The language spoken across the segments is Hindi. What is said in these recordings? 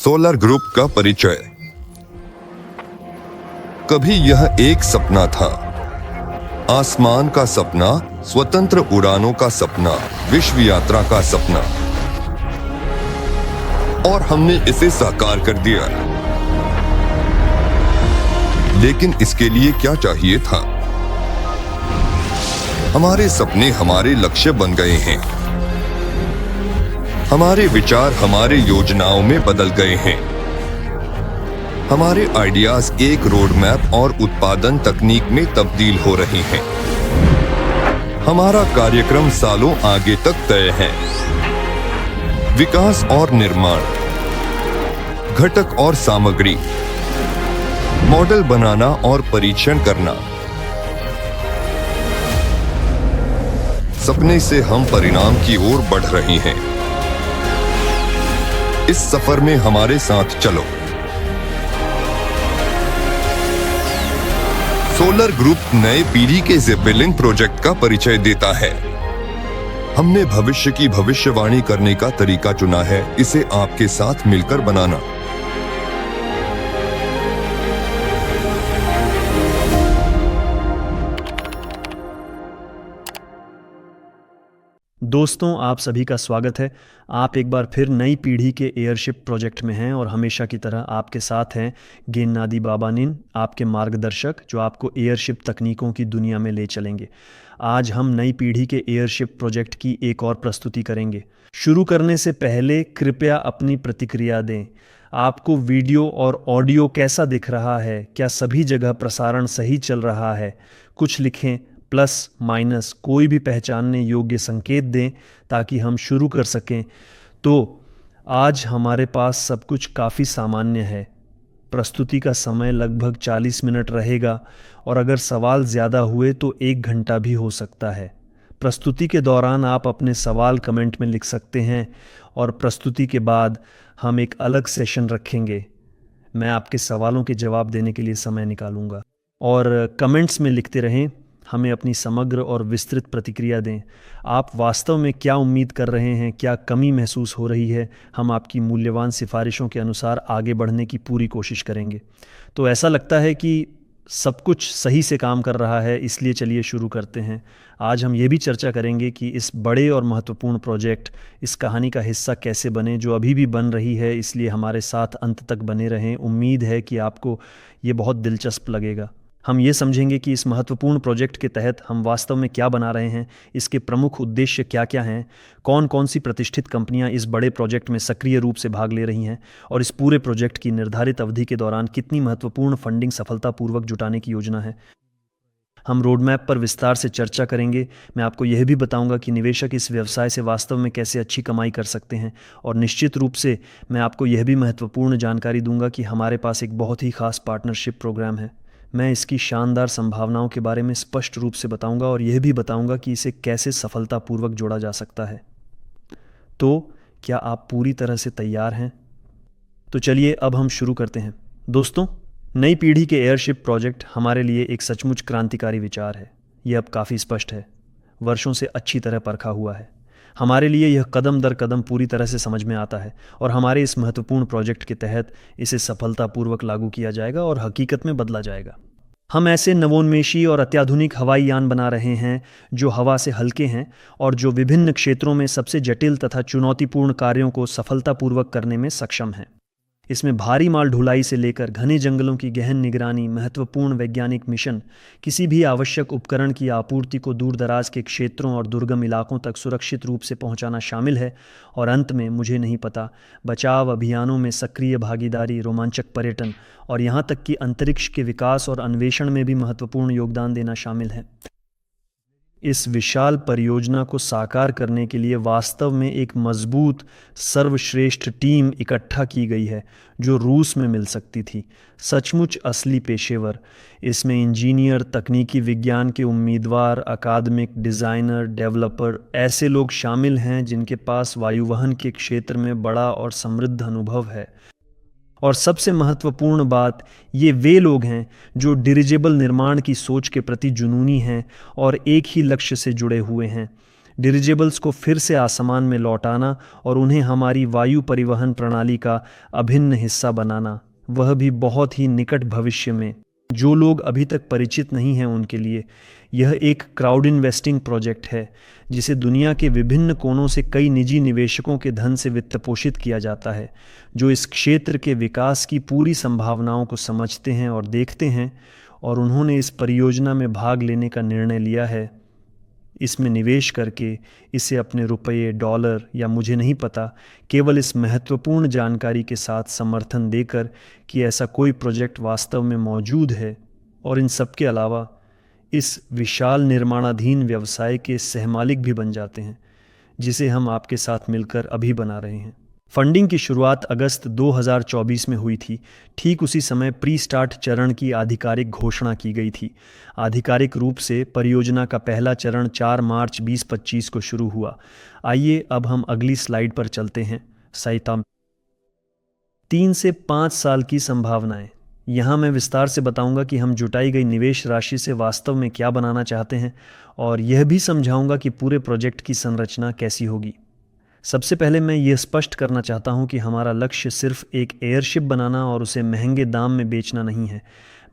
सोलर ग्रुप का परिचय। कभी यह एक सपना था, आसमान का सपना, स्वतंत्र उड़ानों का सपना, विश्व यात्रा का सपना, और हमने इसे साकार कर दिया। लेकिन इसके लिए क्या चाहिए था? हमारे सपने हमारे लक्ष्य बन गए हैं। हमारे विचार हमारे योजनाओं में बदल गए हैं। हमारे आइडियाज एक रोड मैप और उत्पादन तकनीक में तब्दील हो रहे हैं। हमारा कार्यक्रम सालों आगे तक तय है। विकास और निर्माण, घटक और सामग्री, मॉडल बनाना और परीक्षण करना। सपने से हम परिणाम की ओर बढ़ रहे हैं। इस सफर में हमारे साथ चलो। सोलर ग्रुप नए पीढ़ी के ज़ेपेलिन प्रोजेक्ट का परिचय देता है। हमने भविष्य की भविष्यवाणी करने का तरीका चुना है, इसे आपके साथ मिलकर बनाना। दोस्तों, आप सभी का स्वागत है। आप एक बार फिर नई पीढ़ी के एयरशिप प्रोजेक्ट में हैं और हमेशा की तरह आपके साथ हैं गेननादी बाबानिन, आपके मार्गदर्शक जो आपको एयरशिप तकनीकों की दुनिया में ले चलेंगे। आज हम नई पीढ़ी के एयरशिप प्रोजेक्ट की एक और प्रस्तुति करेंगे। शुरू करने से पहले कृपया अपनी प्रतिक्रिया दें। आपको वीडियो और ऑडियो कैसा दिख रहा है? क्या सभी जगह प्रसारण सही चल रहा है? कुछ लिखें, प्लस माइनस, कोई भी पहचानने योग्य संकेत दें ताकि हम शुरू कर सकें। तो आज हमारे पास सब कुछ काफ़ी सामान्य है। प्रस्तुति का समय लगभग 40 मिनट रहेगा और अगर सवाल ज़्यादा हुए तो 1 घंटा भी हो सकता है। प्रस्तुति के दौरान आप अपने सवाल कमेंट में लिख सकते हैं और प्रस्तुति के बाद हम एक अलग सेशन रखेंगे। मैं आपके सवालों के जवाब देने के लिए समय निकालूंगा और कमेंट्स में लिखते रहें। हमें अपनी समग्र और विस्तृत प्रतिक्रिया दें। आप वास्तव में क्या उम्मीद कर रहे हैं, क्या कमी महसूस हो रही है? हम आपकी मूल्यवान सिफारिशों के अनुसार आगे बढ़ने की पूरी कोशिश करेंगे। तो ऐसा लगता है कि सब कुछ सही से काम कर रहा है, इसलिए चलिए शुरू करते हैं। आज हम ये भी चर्चा करेंगे कि इस बड़े और महत्वपूर्ण प्रोजेक्ट, इस कहानी का हिस्सा कैसे बने जो अभी भी बन रही है, इसलिए हमारे साथ अंत तक बने रहें। उम्मीद है कि आपको ये बहुत दिलचस्प लगेगा। हम ये समझेंगे कि इस महत्वपूर्ण प्रोजेक्ट के तहत हम वास्तव में क्या बना रहे हैं, इसके प्रमुख उद्देश्य क्या क्या हैं, कौन कौन सी प्रतिष्ठित कंपनियां इस बड़े प्रोजेक्ट में सक्रिय रूप से भाग ले रही हैं और इस पूरे प्रोजेक्ट की निर्धारित अवधि के दौरान कितनी महत्वपूर्ण फंडिंग सफलतापूर्वक जुटाने की योजना है। हम रोड मैप पर विस्तार से चर्चा करेंगे। मैं आपको यह भी बताऊंगा कि निवेशक इस व्यवसाय से वास्तव में कैसे अच्छी कमाई कर सकते हैं और निश्चित रूप से मैं आपको यह भी महत्वपूर्ण जानकारी दूंगा कि हमारे पास एक बहुत ही खास पार्टनरशिप प्रोग्राम है। मैं इसकी शानदार संभावनाओं के बारे में स्पष्ट रूप से बताऊंगा और यह भी बताऊंगा कि इसे कैसे सफलतापूर्वक जोड़ा जा सकता है। तो क्या आप पूरी तरह से तैयार हैं? तो चलिए अब हम शुरू करते हैं। दोस्तों, नई पीढ़ी के एयरशिप प्रोजेक्ट हमारे लिए एक सचमुच क्रांतिकारी विचार है। यह अब काफ़ी स्पष्ट है, वर्षों से अच्छी तरह परखा हुआ है। हमारे लिए यह कदम दर कदम पूरी तरह से समझ में आता है और हमारे इस महत्वपूर्ण प्रोजेक्ट के तहत इसे सफलतापूर्वक लागू किया जाएगा और हकीकत में बदला जाएगा। हम ऐसे नवोन्मेषी और अत्याधुनिक हवाई यान बना रहे हैं जो हवा से हल्के हैं और जो विभिन्न क्षेत्रों में सबसे जटिल तथा चुनौतीपूर्ण कार्यों को सफलतापूर्वक करने में सक्षम हैं। इसमें भारी माल ढुलाई से लेकर घने जंगलों की गहन निगरानी, महत्वपूर्ण वैज्ञानिक मिशन, किसी भी आवश्यक उपकरण की आपूर्ति को दूर दराज के क्षेत्रों और दुर्गम इलाकों तक सुरक्षित रूप से पहुंचाना शामिल है और अंत में, मुझे नहीं पता, बचाव अभियानों में सक्रिय भागीदारी, रोमांचक पर्यटन और यहाँ तक कि अंतरिक्ष के विकास और अन्वेषण में भी महत्वपूर्ण योगदान देना शामिल है। इस विशाल परियोजना को साकार करने के लिए वास्तव में एक मजबूत, सर्वश्रेष्ठ टीम इकट्ठा की गई है जो रूस में मिल सकती थी। सचमुच असली पेशेवर। इसमें इंजीनियर, तकनीकी विज्ञान के उम्मीदवार, अकादमिक, डिज़ाइनर, डेवलपर, ऐसे लोग शामिल हैं जिनके पास वायुवहन के क्षेत्र में बड़ा और समृद्ध अनुभव है। और सबसे महत्वपूर्ण बात, ये वे लोग हैं जो डिरिजेबल निर्माण की सोच के प्रति जुनूनी हैं और एक ही लक्ष्य से जुड़े हुए हैं, डिरिजेबल्स को फिर से आसमान में लौटाना और उन्हें हमारी वायु परिवहन प्रणाली का अभिन्न हिस्सा बनाना, वह भी बहुत ही निकट भविष्य में। जो लोग अभी तक परिचित नहीं हैं उनके लिए यह एक क्राउड इन्वेस्टिंग प्रोजेक्ट है जिसे दुनिया के विभिन्न कोनों से कई निजी निवेशकों के धन से वित्तपोषित किया जाता है, जो इस क्षेत्र के विकास की पूरी संभावनाओं को समझते हैं और देखते हैं, और उन्होंने इस परियोजना में भाग लेने का निर्णय लिया है। इसमें निवेश करके इसे अपने रुपये, डॉलर या मुझे नहीं पता, केवल इस महत्वपूर्ण जानकारी के साथ समर्थन देकर कि ऐसा कोई प्रोजेक्ट वास्तव में मौजूद है, और इन सब के अलावा इस विशाल निर्माणाधीन व्यवसाय के सहमालिक भी बन जाते हैं जिसे हम आपके साथ मिलकर अभी बना रहे हैं। फंडिंग की शुरुआत अगस्त 2024 में हुई थी। ठीक उसी समय प्री स्टार्ट चरण की आधिकारिक घोषणा की गई थी। आधिकारिक रूप से परियोजना का पहला चरण 4 मार्च 2025 को शुरू हुआ। आइए अब हम अगली स्लाइड पर चलते हैं। साइताम 3 से 5 साल की संभावनाएं। यहाँ मैं विस्तार से बताऊंगा कि हम जुटाई गई निवेश राशि से वास्तव में क्या बनाना चाहते हैं, और यह भी समझाऊंगा कि पूरे प्रोजेक्ट की संरचना कैसी होगी। सबसे पहले मैं ये स्पष्ट करना चाहता हूँ कि हमारा लक्ष्य सिर्फ एक एयरशिप बनाना और उसे महंगे दाम में बेचना नहीं है।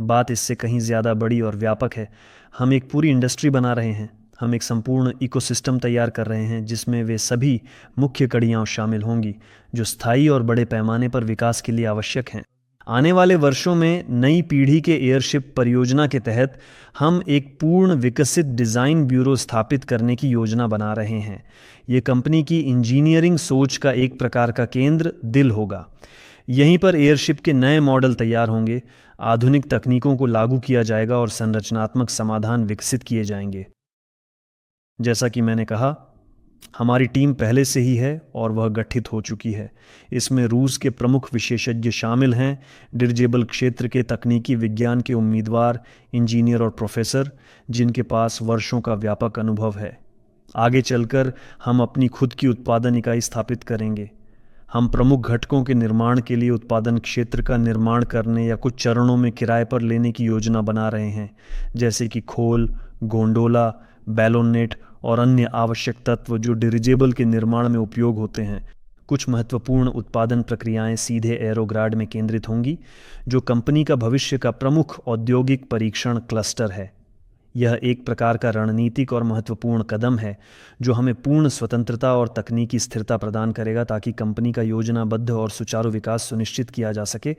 बात इससे कहीं ज़्यादा बड़ी और व्यापक है। हम एक पूरी इंडस्ट्री बना रहे हैं। हम एक संपूर्ण इकोसिस्टम तैयार कर रहे हैं जिसमें वे सभी मुख्य कड़ियाँ शामिल होंगी जो स्थायी और बड़े पैमाने पर विकास के लिए आवश्यक हैं। आने वाले वर्षों में नई पीढ़ी के एयरशिप परियोजना के तहत हम एक पूर्ण विकसित डिज़ाइन ब्यूरो स्थापित करने की योजना बना रहे हैं। ये कंपनी की इंजीनियरिंग सोच का एक प्रकार का केंद्र दिल होगा। यहीं पर एयरशिप के नए मॉडल तैयार होंगे, आधुनिक तकनीकों को लागू किया जाएगा और संरचनात्मक समाधान विकसित किए जाएंगे। जैसा कि मैंने कहा, हमारी टीम पहले से ही है और वह गठित हो चुकी है। इसमें रूस के प्रमुख विशेषज्ञ शामिल हैं, डिरिजेबल क्षेत्र के तकनीकी विज्ञान के उम्मीदवार, इंजीनियर और प्रोफेसर जिनके पास वर्षों का व्यापक अनुभव है। आगे चलकर हम अपनी खुद की उत्पादन इकाई स्थापित करेंगे। हम प्रमुख घटकों के निर्माण के लिए उत्पादन क्षेत्र का निर्माण करने या कुछ चरणों में किराए पर लेने की योजना बना रहे हैं, जैसे कि खोल, गोंडोला, बैलोनेट और अन्य आवश्यक तत्व जो डिरिजेबल के निर्माण में उपयोग होते हैं। कुछ महत्वपूर्ण उत्पादन प्रक्रियाएं सीधे एरोग्राड में केंद्रित होंगी, जो कंपनी का भविष्य का प्रमुख औद्योगिक परीक्षण क्लस्टर है। यह एक प्रकार का रणनीतिक और महत्वपूर्ण कदम है जो हमें पूर्ण स्वतंत्रता और तकनीकी स्थिरता प्रदान करेगा ताकि कंपनी का योजनाबद्ध और सुचारू विकास सुनिश्चित किया जा सके।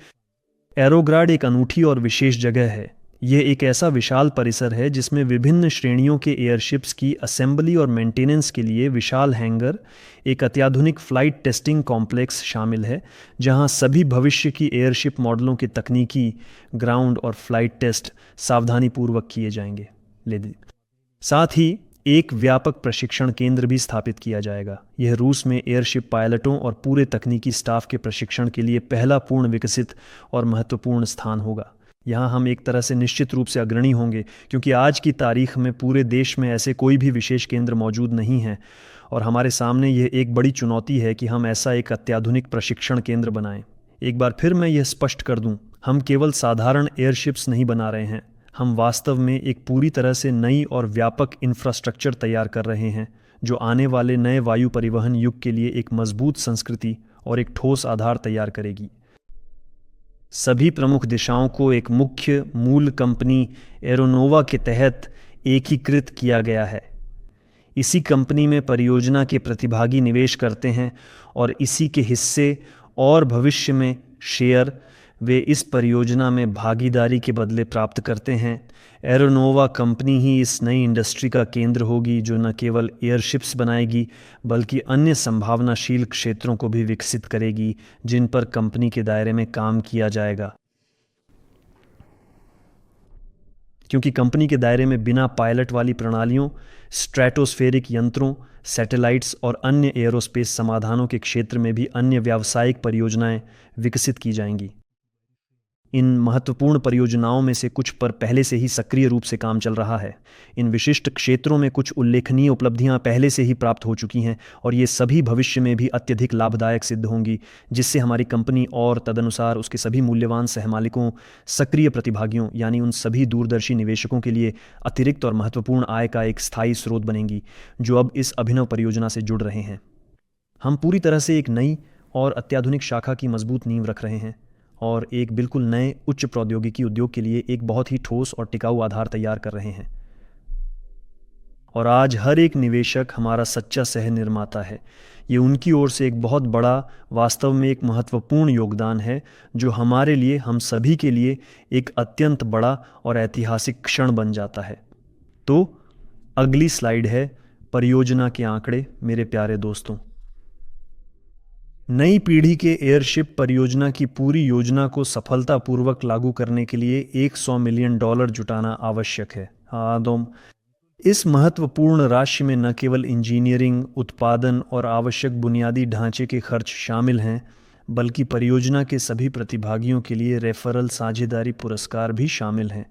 एरोग्राड एक अनूठी और विशेष जगह है। यह एक ऐसा विशाल परिसर है जिसमें विभिन्न श्रेणियों के एयरशिप्स की असेंबली और मेंटेनेंस के लिए विशाल हैंगर, एक अत्याधुनिक फ्लाइट टेस्टिंग कॉम्प्लेक्स शामिल है जहां सभी भविष्य की एयरशिप मॉडलों के तकनीकी, ग्राउंड और फ्लाइट टेस्ट सावधानीपूर्वक किए जाएंगे। साथ ही एक व्यापक प्रशिक्षण केंद्र भी स्थापित किया जाएगा। यह रूस में एयरशिप पायलटों और पूरे तकनीकी स्टाफ के प्रशिक्षण के लिए पहला पूर्ण विकसित और महत्वपूर्ण स्थान होगा। यहाँ हम एक तरह से निश्चित रूप से अग्रणी होंगे क्योंकि आज की तारीख में पूरे देश में ऐसे कोई भी विशेष केंद्र मौजूद नहीं है और हमारे सामने यह एक बड़ी चुनौती है कि हम ऐसा एक अत्याधुनिक प्रशिक्षण केंद्र बनाएं। एक बार फिर मैं यह स्पष्ट कर दूं, हम केवल साधारण एयरशिप्स नहीं बना रहे हैं। हम वास्तव में एक पूरी तरह से नई और व्यापक इंफ्रास्ट्रक्चर तैयार कर रहे हैं जो आने वाले नए वायु परिवहन युग के लिए एक मजबूत संस्कृति और एक ठोस आधार तैयार करेगी। सभी प्रमुख दिशाओं को एक मुख्य मूल कंपनी एरोनोवा के तहत एकीकृत किया गया है। इसी कंपनी में परियोजना के प्रतिभागी निवेश करते हैं और इसी के हिस्से और भविष्य में शेयर वे इस परियोजना में भागीदारी के बदले प्राप्त करते हैं। एरोनोवा कंपनी ही इस नई इंडस्ट्री का केंद्र होगी जो न केवल एयरशिप्स बनाएगी बल्कि अन्य संभावनाशील क्षेत्रों को भी विकसित करेगी जिन पर कंपनी के दायरे में काम किया जाएगा। क्योंकि कंपनी के दायरे में बिना पायलट वाली प्रणालियों, स्ट्रेटोस्फेरिक यंत्रों, सैटेलाइट्स और अन्य एयरोस्पेस समाधानों के क्षेत्र में भी अन्य व्यावसायिक परियोजनाएं विकसित की जाएंगी। इन महत्वपूर्ण परियोजनाओं में से कुछ पर पहले से ही सक्रिय रूप से काम चल रहा है। इन विशिष्ट क्षेत्रों में कुछ उल्लेखनीय उपलब्धियां पहले से ही प्राप्त हो चुकी हैं और ये सभी भविष्य में भी अत्यधिक लाभदायक सिद्ध होंगी, जिससे हमारी कंपनी और तदनुसार उसके सभी मूल्यवान सहमालिकों, सक्रिय प्रतिभागियों यानी उन सभी दूरदर्शी निवेशकों के लिए अतिरिक्त और महत्वपूर्ण आय का एक स्थायी स्रोत बनेंगी, जो अब इस अभिनव परियोजना से जुड़ रहे हैं। हम पूरी तरह से एक नई और अत्याधुनिक शाखा की मजबूत नींव रख रहे हैं और एक बिल्कुल नए उच्च प्रौद्योगिकी उद्योग के लिए एक बहुत ही ठोस और टिकाऊ आधार तैयार कर रहे हैं। और आज हर एक निवेशक हमारा सच्चा सह निर्माता है। ये उनकी ओर से एक बहुत बड़ा, वास्तव में एक महत्वपूर्ण योगदान है, जो हमारे लिए, हम सभी के लिए एक अत्यंत बड़ा और ऐतिहासिक क्षण बन जाता है। तो अगली स्लाइड है परियोजना के आंकड़े। मेरे प्यारे दोस्तों, नई पीढ़ी के एयरशिप परियोजना की पूरी योजना को सफलतापूर्वक लागू करने के लिए $100 मिलियन जुटाना आवश्यक है। इस महत्वपूर्ण राशि में न केवल इंजीनियरिंग, उत्पादन और आवश्यक बुनियादी ढांचे के खर्च शामिल हैं, बल्कि परियोजना के सभी प्रतिभागियों के लिए रेफरल साझेदारी पुरस्कार भी शामिल हैं।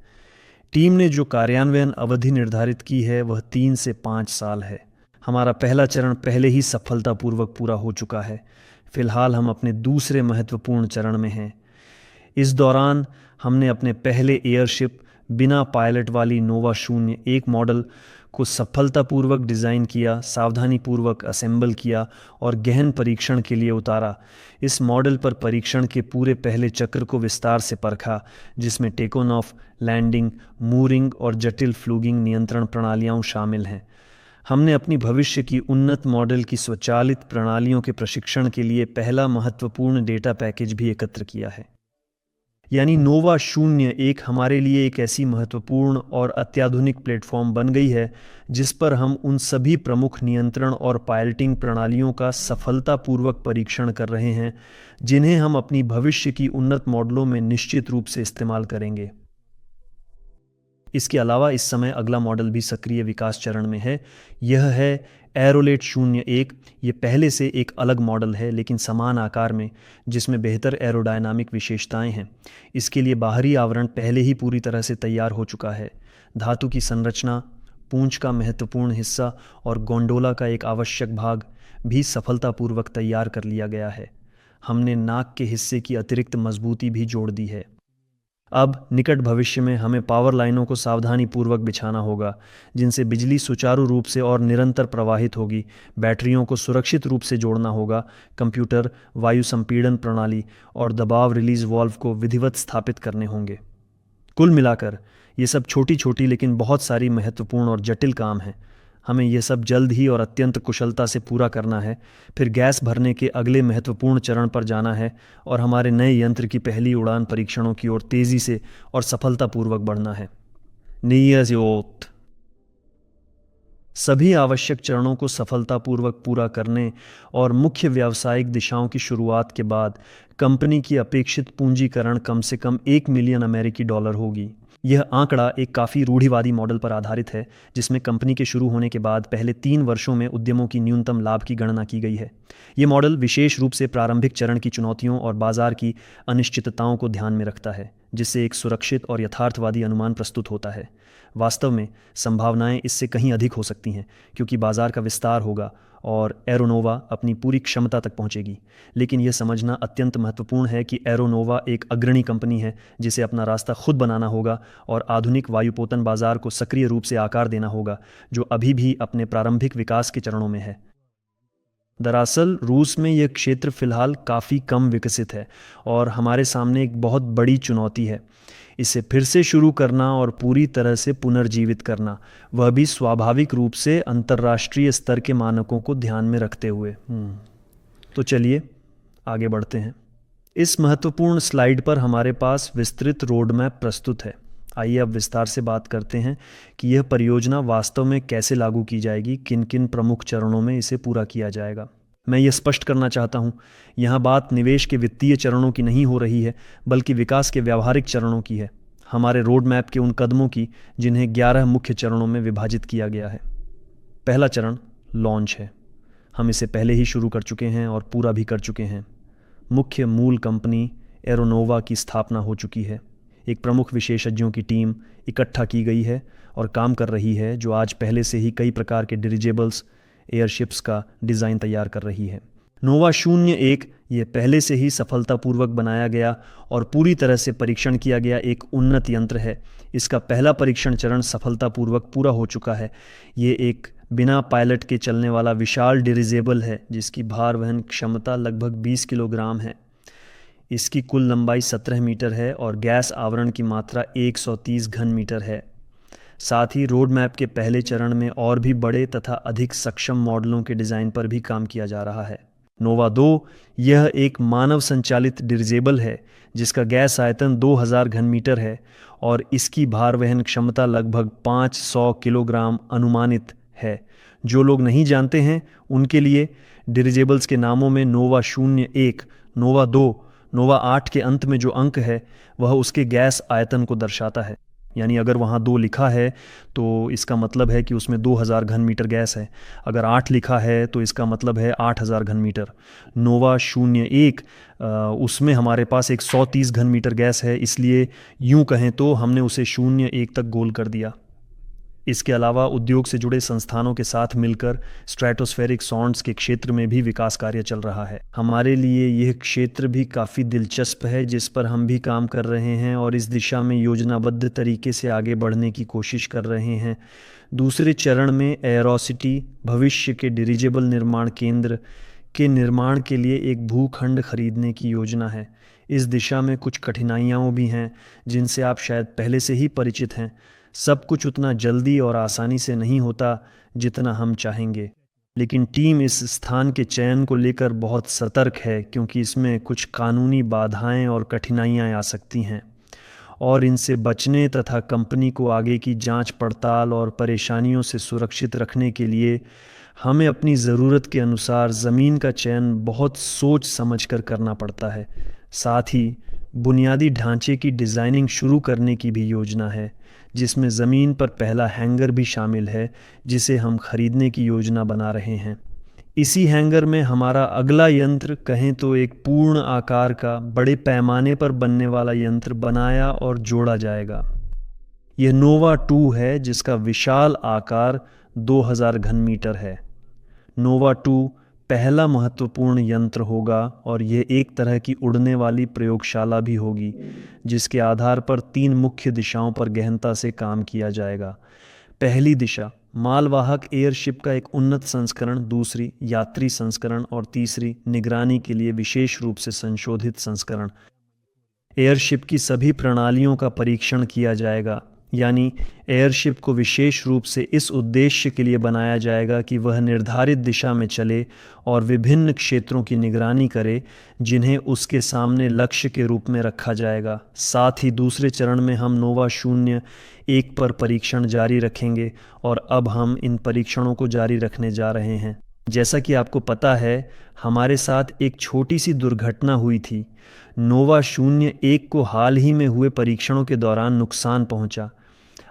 टीम ने जो कार्यान्वयन अवधि निर्धारित की है वह 3 से 5 साल है। हमारा पहला चरण पहले ही सफलतापूर्वक पूरा हो चुका है। फिलहाल हम अपने दूसरे महत्वपूर्ण चरण में हैं। इस दौरान हमने अपने पहले एयरशिप बिना पायलट वाली नोवा 01 मॉडल को सफलतापूर्वक डिज़ाइन किया, सावधानीपूर्वक असेंबल किया और गहन परीक्षण के लिए उतारा। इस मॉडल पर परीक्षण के पूरे पहले चक्र को विस्तार से परखा, जिसमें टेक ऑफ, लैंडिंग, मूरिंग और जटिल फ्लूगिंग नियंत्रण प्रणालियाँ शामिल हैं। हमने अपनी भविष्य की उन्नत मॉडल की स्वचालित प्रणालियों के प्रशिक्षण के लिए पहला महत्वपूर्ण डेटा पैकेज भी एकत्र किया है। यानी नोवा 01 हमारे लिए एक ऐसी महत्वपूर्ण और अत्याधुनिक प्लेटफॉर्म बन गई है, जिस पर हम उन सभी प्रमुख नियंत्रण और पायलटिंग प्रणालियों का सफलतापूर्वक परीक्षण कर रहे हैं, जिन्हें हम अपनी भविष्य की उन्नत मॉडलों में निश्चित रूप से इस्तेमाल करेंगे। इसके अलावा इस समय अगला मॉडल भी सक्रिय विकास चरण में है। यह है एरोलेट 01। ये पहले से एक अलग मॉडल है, लेकिन समान आकार में, जिसमें बेहतर एरोडायनामिक विशेषताएं हैं। इसके लिए बाहरी आवरण पहले ही पूरी तरह से तैयार हो चुका है। धातु की संरचना, पूंछ का महत्वपूर्ण हिस्सा और गोंडोला का एक आवश्यक भाग भी सफलतापूर्वक तैयार कर लिया गया है। हमने नाक के हिस्से की अतिरिक्त मजबूती भी जोड़ दी है। अब निकट भविष्य में हमें पावर लाइनों को सावधानीपूर्वक बिछाना होगा, जिनसे बिजली सुचारू रूप से और निरंतर प्रवाहित होगी। बैटरियों को सुरक्षित रूप से जोड़ना होगा। कंप्यूटर, वायु संपीड़न प्रणाली और दबाव रिलीज वाल्व को विधिवत स्थापित करने होंगे। कुल मिलाकर ये सब छोटी छोटी लेकिन बहुत सारी महत्वपूर्ण और जटिल काम हैं। हमें यह सब जल्द ही और अत्यंत कुशलता से पूरा करना है। फिर गैस भरने के अगले महत्वपूर्ण चरण पर जाना है और हमारे नए यंत्र की पहली उड़ान परीक्षणों की ओर तेजी से और सफलतापूर्वक बढ़ना है। नियत सभी आवश्यक चरणों को सफलतापूर्वक पूरा करने और मुख्य व्यावसायिक दिशाओं की शुरुआत के बाद कंपनी की अपेक्षित पूंजीकरण कम से कम $1 मिलियन होगी। यह आंकड़ा एक काफ़ी रूढ़िवादी मॉडल पर आधारित है, जिसमें कंपनी के शुरू होने के बाद पहले 3 वर्षों में उद्यमों की न्यूनतम लाभ की गणना की गई है। ये मॉडल विशेष रूप से प्रारंभिक चरण की चुनौतियों और बाजार की अनिश्चितताओं को ध्यान में रखता है, जिससे एक सुरक्षित और यथार्थवादी अनुमान प्रस्तुत होता है। वास्तव में संभावनाएं इससे कहीं अधिक हो सकती हैं, क्योंकि बाजार का विस्तार होगा और एरोनोवा अपनी पूरी क्षमता तक पहुंचेगी। लेकिन यह समझना अत्यंत महत्वपूर्ण है कि एरोनोवा एक अग्रणी कंपनी है, जिसे अपना रास्ता खुद बनाना होगा और आधुनिक वायुपोतन बाजार को सक्रिय रूप से आकार देना होगा, जो अभी भी अपने प्रारंभिक विकास के चरणों में है। दरअसल रूस में यह क्षेत्र फिलहाल काफ़ी कम विकसित है और हमारे सामने एक बहुत बड़ी चुनौती है इसे फिर से शुरू करना और पूरी तरह से पुनर्जीवित करना, वह भी स्वाभाविक रूप से अंतर्राष्ट्रीय स्तर के मानकों को ध्यान में रखते हुए। तो चलिए आगे बढ़ते हैं। इस महत्वपूर्ण स्लाइड पर हमारे पास विस्तृत रोड मैप प्रस्तुत है। आइए अब विस्तार से बात करते हैं कि यह परियोजना वास्तव में कैसे लागू की जाएगी, किन किन प्रमुख चरणों में इसे पूरा किया जाएगा। मैं ये स्पष्ट करना चाहता हूँ, यहाँ बात निवेश के वित्तीय चरणों की नहीं हो रही है, बल्कि विकास के व्यावहारिक चरणों की है। हमारे रोड मैप के उन कदमों की जिन्हें 11 मुख्य चरणों में विभाजित किया गया है। पहला चरण लॉन्च है। हम इसे पहले ही शुरू कर चुके हैं और पूरा भी कर चुके हैं। मुख्य मूल कंपनी, एरोनोवा की स्थापना हो चुकी है। एक प्रमुख विशेषज्ञों की टीम इकट्ठा की गई है और काम कर रही है, जो आज पहले से ही कई प्रकार के डिरिजेबल्स एयरशिप्स का डिज़ाइन तैयार कर रही है। नोवा 01 ये पहले से ही सफलतापूर्वक बनाया गया और पूरी तरह से परीक्षण किया गया एक उन्नत यंत्र है। इसका पहला परीक्षण चरण सफलतापूर्वक पूरा हो चुका है। ये एक बिना पायलट के चलने वाला विशाल डिरिजेबल है जिसकी भार वहन क्षमता लगभग 20 किलोग्राम है। इसकी कुल लंबाई 17 मीटर है और गैस आवरण की मात्रा 130 घन मीटर है। साथ ही रोड मैप के पहले चरण में और भी बड़े तथा अधिक सक्षम मॉडलों के डिज़ाइन पर भी काम किया जा रहा है। नोवा 2 यह एक मानव संचालित डिरिजेबल है जिसका गैस आयतन 2000 घन मीटर है और इसकी भार वहन क्षमता लगभग 500 किलोग्राम अनुमानित है। जो लोग नहीं जानते हैं उनके लिए डिरिजेबल्स के नामों में नोवा 01, नोवा 2, नोवा 8 के अंत में जो अंक है वह उसके गैस आयतन को दर्शाता है। यानी अगर वहाँ 2 लिखा है तो इसका मतलब है कि उसमें 2000 घन मीटर गैस है। अगर 8 लिखा है तो इसका मतलब है 8000 घन मीटर। नोवा 01 उसमें हमारे पास 130 घन मीटर गैस है, इसलिए यूँ कहें तो हमने उसे 01 तक गोल कर दिया। इसके अलावा उद्योग से जुड़े संस्थानों के साथ मिलकर स्ट्रेटोस्फेरिक सॉन्ड्स के क्षेत्र में भी विकास कार्य चल रहा है। हमारे लिए यह क्षेत्र भी काफ़ी दिलचस्प है जिस पर हम भी काम कर रहे हैं और इस दिशा में योजनाबद्ध तरीके से आगे बढ़ने की कोशिश कर रहे हैं। दूसरे चरण में एयरोसिटी भविष्य के डिरिजेबल निर्माण केंद्र के निर्माण के लिए एक भूखंड खरीदने की योजना है। इस दिशा में कुछ कठिनाइयाँ भी हैं जिनसे आप शायद पहले से ही परिचित हैं। सब कुछ उतना जल्दी और आसानी से नहीं होता जितना हम चाहेंगे, लेकिन टीम इस स्थान के चयन को लेकर बहुत सतर्क है क्योंकि इसमें कुछ कानूनी बाधाएं और कठिनाइयां आ सकती हैं और इनसे बचने तथा कंपनी को आगे की जांच पड़ताल और परेशानियों से सुरक्षित रखने के लिए हमें अपनी ज़रूरत के अनुसार ज़मीन का चयन बहुत सोच समझकर करना पड़ता है। साथ ही बुनियादी ढांचे की डिज़ाइनिंग शुरू करने की भी योजना है जिसमें ज़मीन पर पहला हैंगर भी शामिल है जिसे हम खरीदने की योजना बना रहे हैं। इसी हैंगर में हमारा अगला यंत्र कहें तो एक पूर्ण आकार का बड़े पैमाने पर बनने वाला यंत्र बनाया और जोड़ा जाएगा। यह नोवा 2 है जिसका विशाल आकार 2000 घन मीटर है। नोवा 2 पहला महत्वपूर्ण यंत्र होगा और यह एक तरह की उड़ने वाली प्रयोगशाला भी होगी जिसके आधार पर 3 मुख्य दिशाओं पर गहनता से काम किया जाएगा। पहली दिशा मालवाहक एयरशिप का एक उन्नत संस्करण, दूसरी यात्री संस्करण और तीसरी निगरानी के लिए विशेष रूप से संशोधित संस्करण। एयरशिप की सभी प्रणालियों का परीक्षण किया जाएगा, यानी एयरशिप को विशेष रूप से इस उद्देश्य के लिए बनाया जाएगा कि वह निर्धारित दिशा में चले और विभिन्न क्षेत्रों की निगरानी करे जिन्हें उसके सामने लक्ष्य के रूप में रखा जाएगा। साथ ही दूसरे चरण में हम नोवा 01 पर परीक्षण जारी रखेंगे और अब हम इन परीक्षणों को जारी रखने जा रहे हैं। जैसा कि आपको पता है, हमारे साथ एक छोटी सी दुर्घटना हुई थी। नोवा 01 को हाल ही में हुए परीक्षणों के दौरान नुकसान पहुंचा।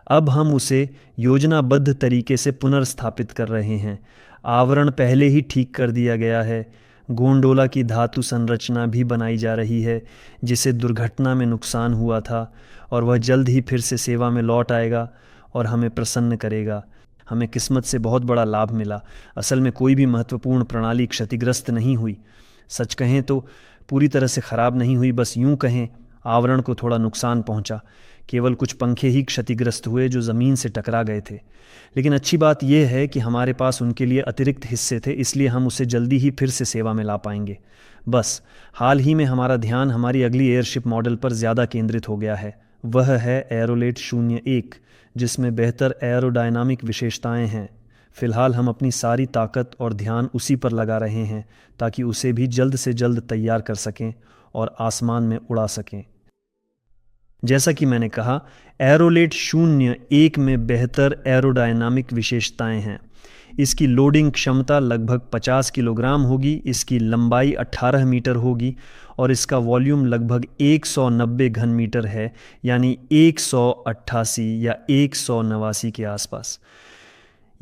अब हम उसे योजनाबद्ध तरीके से पुनर्स्थापित कर रहे हैं। आवरण पहले ही ठीक कर दिया गया है। गोंडोला की धातु संरचना भी बनाई जा रही है जिसे दुर्घटना में नुकसान हुआ था और वह जल्द ही फिर से सेवा में लौट आएगा और हमें प्रसन्न करेगा। हमें किस्मत से बहुत बड़ा लाभ मिला। असल में कोई भी महत्वपूर्ण प्रणाली क्षतिग्रस्त नहीं हुई। सच कहें तो पूरी तरह से ख़राब नहीं हुई, बस यूं कहें आवरण को थोड़ा नुकसान पहुंचा। केवल कुछ पंखे ही क्षतिग्रस्त हुए जो ज़मीन से टकरा गए थे। लेकिन अच्छी बात यह है कि हमारे पास उनके लिए अतिरिक्त हिस्से थे, इसलिए हम उसे जल्दी ही फिर से सेवा में ला पाएंगे। बस हाल ही में हमारा ध्यान हमारी अगली एयरशिप मॉडल पर ज़्यादा केंद्रित हो गया है। वह है एरोलेट 01 जिसमें बेहतर एरोडायनामिक विशेषताएं हैं। फ़िलहाल हम अपनी सारी ताकत और ध्यान उसी पर लगा रहे हैं ताकि उसे भी जल्द से जल्द तैयार कर सकें और आसमान में उड़ा सकें। जैसा कि मैंने कहा, एरोलेट 01 में बेहतर एरोडायनामिक विशेषताएं हैं। इसकी लोडिंग क्षमता लगभग 50 किलोग्राम होगी, इसकी लंबाई 18 मीटर होगी और इसका वॉल्यूम लगभग 190 घन मीटर है, यानी 188 या 189 के आसपास।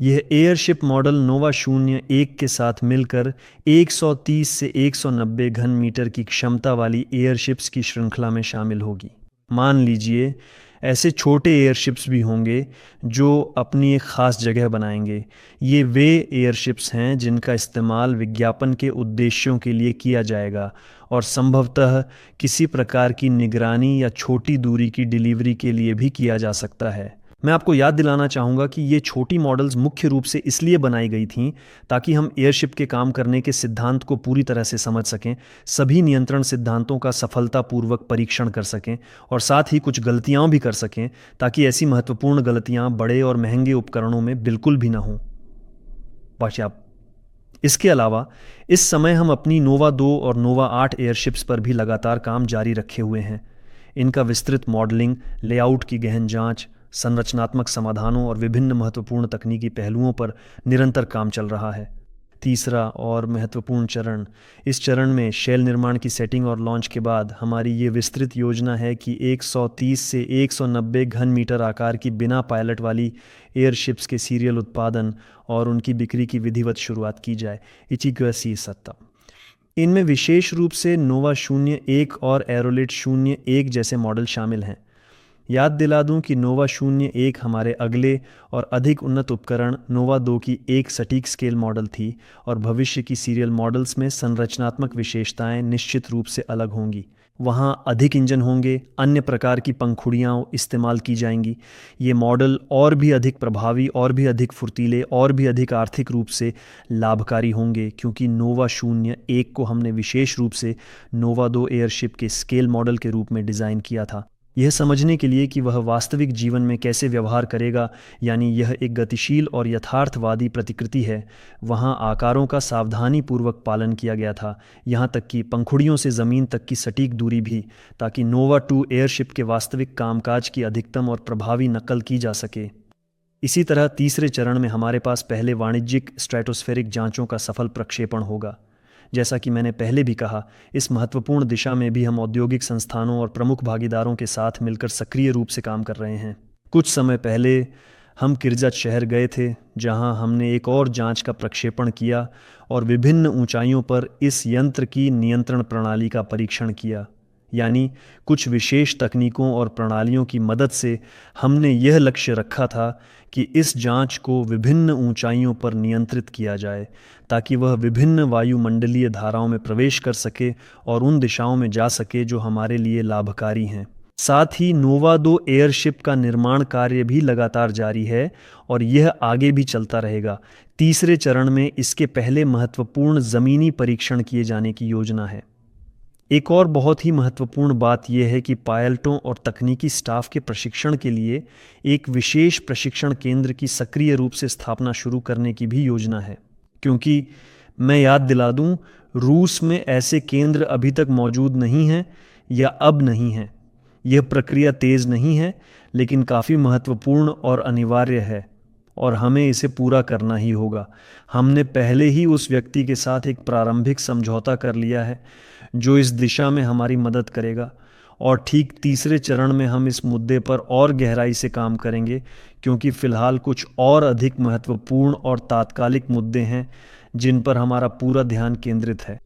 यह एयरशिप मॉडल नोवा 01 के साथ मिलकर 130 से 190 घन मीटर की क्षमता वाली एयरशिप्स की श्रृंखला में शामिल होगी। मान लीजिए ऐसे छोटे एयरशिप्स भी होंगे जो अपनी एक ख़ास जगह बनाएंगे। ये वे एयरशिप्स हैं जिनका इस्तेमाल विज्ञापन के उद्देश्यों के लिए किया जाएगा और संभवतः किसी प्रकार की निगरानी या छोटी दूरी की डिलीवरी के लिए भी किया जा सकता है। मैं आपको याद दिलाना चाहूँगा कि ये छोटी मॉडल्स मुख्य रूप से इसलिए बनाई गई थीं ताकि हम एयरशिप के काम करने के सिद्धांत को पूरी तरह से समझ सकें, सभी नियंत्रण सिद्धांतों का सफलतापूर्वक परीक्षण कर सकें और साथ ही कुछ गलतियाँ भी कर सकें ताकि ऐसी महत्वपूर्ण गलतियाँ बड़े और महंगे उपकरणों में बिल्कुल भी ना हों। इसके अलावा इस समय हम अपनी नोवा 2 और नोवा 8 एयरशिप्स पर भी लगातार काम जारी रखे हुए हैं। इनका विस्तृत मॉडलिंग, लेआउट की गहन जांच, संरचनात्मक समाधानों और विभिन्न महत्वपूर्ण तकनीकी पहलुओं पर निरंतर काम चल रहा है। तीसरा और महत्वपूर्ण चरण, इस चरण में शेल निर्माण की सेटिंग और लॉन्च के बाद हमारी ये विस्तृत योजना है कि 130 से 190 घन मीटर आकार की बिना पायलट वाली एयरशिप्स के सीरियल उत्पादन और उनकी बिक्री की विधिवत शुरुआत की जाए। सत्ता इनमें विशेष रूप से नोवा 01 और एरोलेट 01 जैसे मॉडल शामिल हैं। याद दिला दूं कि नोवा 01 हमारे अगले और अधिक उन्नत उपकरण नोवा 2 की एक सटीक स्केल मॉडल थी और भविष्य की सीरियल मॉडल्स में संरचनात्मक विशेषताएं निश्चित रूप से अलग होंगी। वहां अधिक इंजन होंगे, अन्य प्रकार की पंखुड़ियाँ इस्तेमाल की जाएंगी। ये मॉडल और भी अधिक प्रभावी, और भी अधिक फुर्तीले, और भी अधिक आर्थिक रूप से लाभकारी होंगे क्योंकि नोवा 01 को हमने विशेष रूप से नोवा 2 एयरशिप के स्केल मॉडल के रूप में डिज़ाइन किया था, यह समझने के लिए कि वह वास्तविक जीवन में कैसे व्यवहार करेगा, यानी यह एक गतिशील और यथार्थवादी प्रतिकृति है। वहाँ आकारों का सावधानीपूर्वक पालन किया गया था, यहाँ तक कि पंखुड़ियों से ज़मीन तक की सटीक दूरी भी, ताकि नोवा 2 एयरशिप के वास्तविक कामकाज की अधिकतम और प्रभावी नकल की जा सके। इसी तरह तीसरे चरण में हमारे पास पहले वाणिज्यिक स्ट्रेटोस्फेरिक जांचों का सफल प्रक्षेपण होगा। जैसा कि मैंने पहले भी कहा, इस महत्वपूर्ण दिशा में भी हम औद्योगिक संस्थानों और प्रमुख भागीदारों के साथ मिलकर सक्रिय रूप से काम कर रहे हैं। कुछ समय पहले हम किर्जत शहर गए थे, जहां हमने एक और जांच का प्रक्षेपण किया और विभिन्न ऊंचाइयों पर इस यंत्र की नियंत्रण प्रणाली का परीक्षण किया। यानी कुछ विशेष तकनीकों और प्रणालियों की मदद से हमने यह लक्ष्य रखा था कि इस जांच को विभिन्न ऊंचाइयों पर नियंत्रित किया जाए ताकि वह विभिन्न वायुमंडलीय धाराओं में प्रवेश कर सके और उन दिशाओं में जा सके जो हमारे लिए लाभकारी हैं। साथ ही नोवा 2 एयरशिप का निर्माण कार्य भी लगातार जारी है और यह आगे भी चलता रहेगा। तीसरे चरण में इसके पहले महत्वपूर्ण ज़मीनी परीक्षण किए जाने की योजना है। एक और बहुत ही महत्वपूर्ण बात यह है कि पायलटों और तकनीकी स्टाफ के प्रशिक्षण के लिए एक विशेष प्रशिक्षण केंद्र की सक्रिय रूप से स्थापना शुरू करने की भी योजना है, क्योंकि मैं याद दिला दूं, रूस में ऐसे केंद्र अभी तक मौजूद नहीं हैं या अब नहीं हैं। यह प्रक्रिया तेज़ नहीं है, लेकिन काफ़ी महत्वपूर्ण और अनिवार्य है और हमें इसे पूरा करना ही होगा। हमने पहले ही उस व्यक्ति के साथ एक प्रारंभिक समझौता कर लिया है जो इस दिशा में हमारी मदद करेगा और ठीक तीसरे चरण में हम इस मुद्दे पर और गहराई से काम करेंगे, क्योंकि फ़िलहाल कुछ और अधिक महत्वपूर्ण और तात्कालिक मुद्दे हैं जिन पर हमारा पूरा ध्यान केंद्रित है।